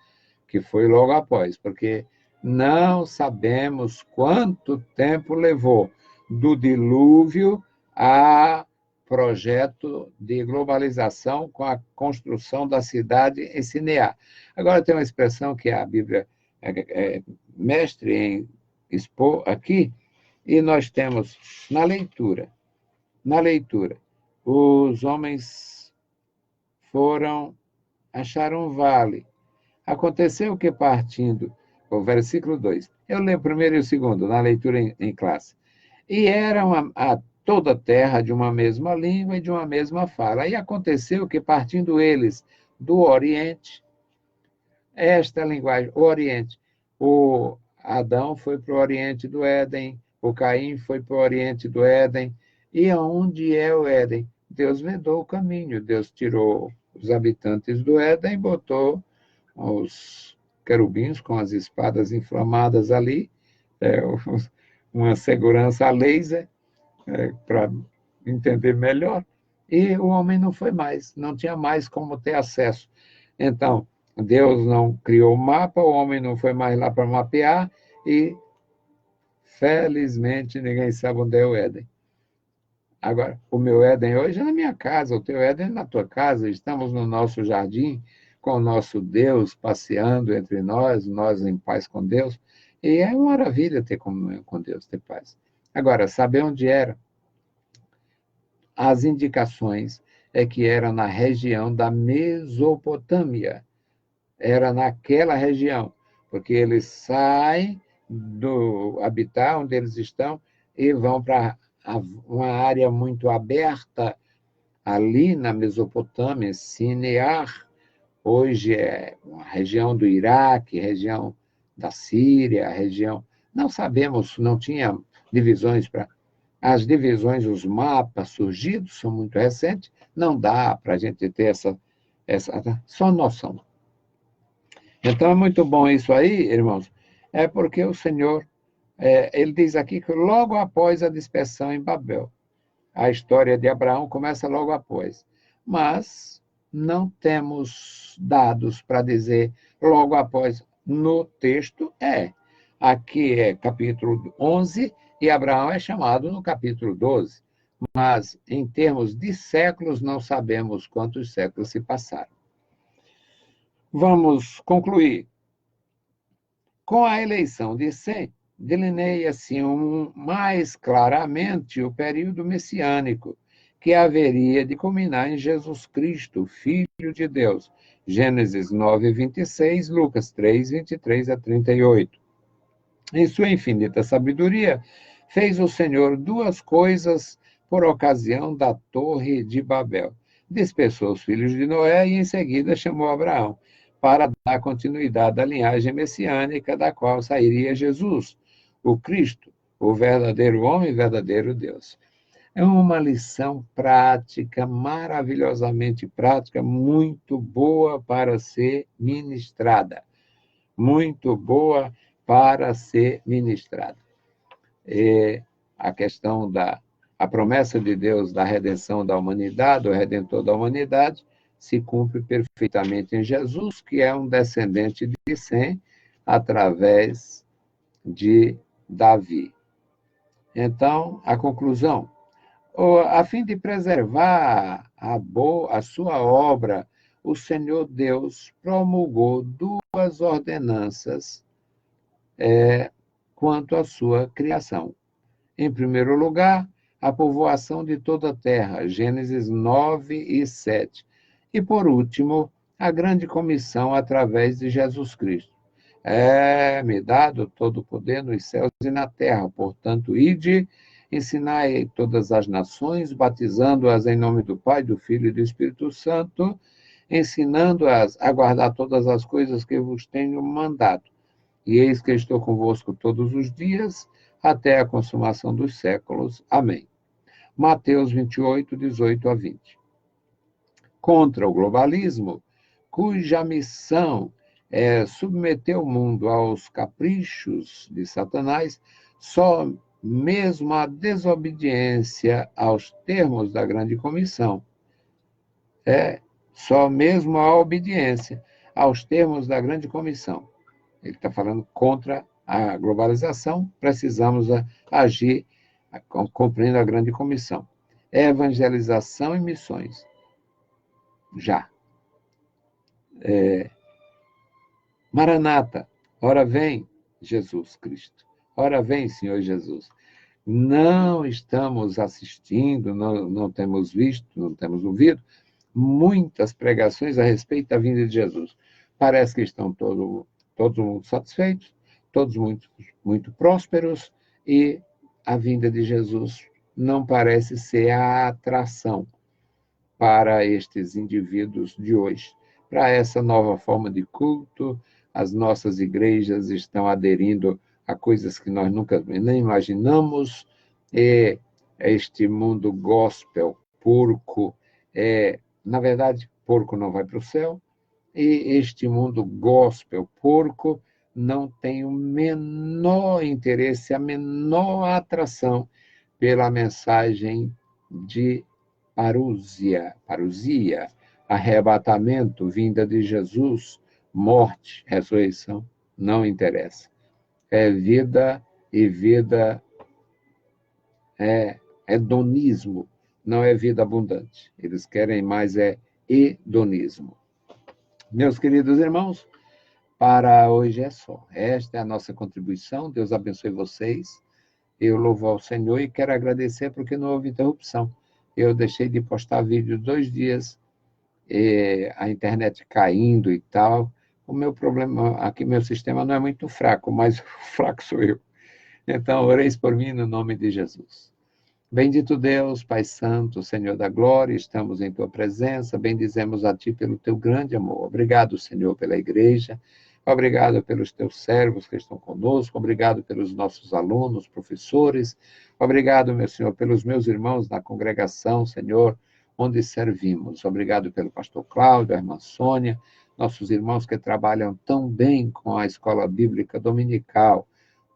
que foi logo após, porque não sabemos quanto tempo levou do dilúvio a projeto de globalização com a construção da cidade em Sinear. Agora tem uma expressão que a Bíblia mestre em expor aqui, e nós temos na leitura, os homens acharam um vale. Aconteceu que partindo, o versículo 2, eu leio o primeiro e o segundo, na leitura em classe, e eram toda a terra de uma mesma língua e de uma mesma fala. E aconteceu que, partindo eles do Oriente, esta linguagem, o Oriente, o Adão foi para o Oriente do Éden, o Caim foi para o Oriente do Éden, e aonde é o Éden? Deus vedou o caminho, Deus tirou os habitantes do Éden e botou os querubins com as espadas inflamadas ali, é, uma segurança a laser, para entender melhor, e o homem não foi mais, não tinha mais como ter acesso. Então, Deus não criou o mapa, o homem não foi mais lá para mapear, e, felizmente, ninguém sabe onde é o Éden. Agora, o meu Éden hoje é na minha casa, o teu Éden é na tua casa, estamos no nosso jardim, com o nosso Deus passeando entre nós, nós em paz com Deus, e é uma maravilha ter comunhão com Deus, ter paz. Agora, saber onde era? As indicações é que era na região da Mesopotâmia, era naquela região, porque eles saem do habitat onde eles estão e vão para uma área muito aberta ali na Mesopotâmia, Sinear, hoje é uma região do Iraque, região da Síria, região. Não sabemos, não tinha divisões para. As divisões, os mapas surgidos são muito recentes, não dá para a gente ter essa só noção. Então é muito bom isso aí, irmãos, é porque o Senhor, ele diz aqui que logo após a dispersão em Babel, a história de Abraão começa logo após, mas não temos dados para dizer logo após. No texto aqui é capítulo 11 e Abraão é chamado no capítulo 12, mas em termos de séculos não sabemos quantos séculos se passaram. Vamos concluir. Com a eleição de Sem, delineia-se mais claramente o período messiânico, que haveria de culminar em Jesus Cristo, Filho de Deus. Gênesis 9, 26, Lucas 3, 23 a 38. Em sua infinita sabedoria, fez o Senhor duas coisas por ocasião da Torre de Babel. Dispersou os filhos de Noé e, em seguida, chamou Abraão, para dar continuidade à linhagem messiânica da qual sairia Jesus, o Cristo, o verdadeiro homem e verdadeiro Deus. É uma lição prática, maravilhosamente prática, muito boa para ser ministrada. Muito boa para ser ministrada. A questão a promessa de Deus da redenção da humanidade, o redentor da humanidade, se cumpre perfeitamente em Jesus, que é um descendente de Sem, através de Davi. Então, a conclusão. A fim de preservar a sua obra, o Senhor Deus promulgou duas ordenanças quanto à sua criação. Em primeiro lugar, a povoação de toda a terra, Gênesis 9 e 7. E, por último, a grande comissão através de Jesus Cristo. Me dado todo o poder nos céus e na terra, portanto, ide, ensinai todas as nações, batizando-as em nome do Pai, do Filho e do Espírito Santo, ensinando-as a guardar todas as coisas que vos tenho mandado. E eis que estou convosco todos os dias, até a consumação dos séculos. Amém. Mateus 28, 18 a 20. Contra o globalismo, cuja missão é submeter o mundo aos caprichos de Satanás, só mesmo a desobediência aos termos da grande comissão, só mesmo a obediência aos termos da grande comissão. Ele está falando contra a globalização, precisamos agir cumprindo a grande comissão. Evangelização e missões. Já. Maranata, ora vem, Jesus Cristo. Ora vem, Senhor Jesus. Não estamos assistindo, não temos visto, não temos ouvido muitas pregações a respeito da vinda de Jesus. Parece que estão todos muito satisfeitos, todos muito prósperos, e a vinda de Jesus não parece ser a atração para estes indivíduos de hoje. Para essa nova forma de culto, as nossas igrejas estão aderindo a coisas que nós nunca nem imaginamos, este mundo gospel, porco, na verdade, porco não vai para o céu, E este mundo gospel porco não tem o menor interesse, a menor atração pela mensagem de parousia, arrebatamento, vinda de Jesus, morte, ressurreição, não interessa. É vida e vida é hedonismo, não é vida abundante. Eles querem mais hedonismo. Meus queridos irmãos, para hoje é só. Esta é a nossa contribuição. Deus abençoe vocês. Eu louvo ao Senhor e quero agradecer porque não houve interrupção. Eu deixei de postar vídeo 2 dias, a internet caindo e tal. O meu problema aqui, meu sistema não é muito fraco, mas o fraco sou eu. Então, oreis por mim no nome de Jesus. Bendito Deus, Pai Santo, Senhor da Glória, estamos em Tua presença, bendizemos a Ti pelo Teu grande amor. Obrigado, Senhor, pela igreja, obrigado pelos Teus servos que estão conosco, obrigado pelos nossos alunos, professores, obrigado, meu Senhor, pelos meus irmãos na congregação, Senhor, onde servimos. Obrigado pelo pastor Cláudio, a irmã Sônia, nossos irmãos que trabalham tão bem com a escola bíblica dominical,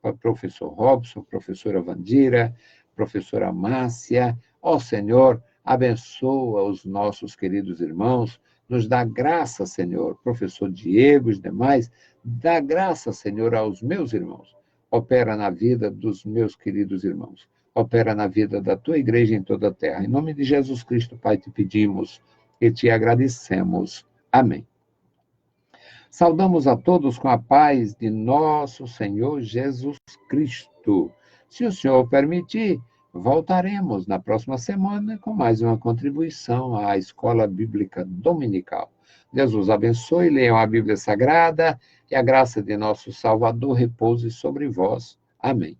o professor Robson, professora Vandira, professora Márcia. Ó Senhor, abençoa os nossos queridos irmãos, nos dá graça, Senhor, professor Diego e os demais, dá graça, Senhor, aos meus irmãos. Opera na vida dos meus queridos irmãos. Opera na vida da tua igreja em toda a terra. Em nome de Jesus Cristo, Pai, te pedimos e te agradecemos. Amém. Saudamos a todos com a paz de nosso Senhor Jesus Cristo. Se o Senhor permitir, voltaremos na próxima semana com mais uma contribuição à Escola Bíblica Dominical. Deus os abençoe, leiam a Bíblia Sagrada e a graça de nosso Salvador repouse sobre vós. Amém.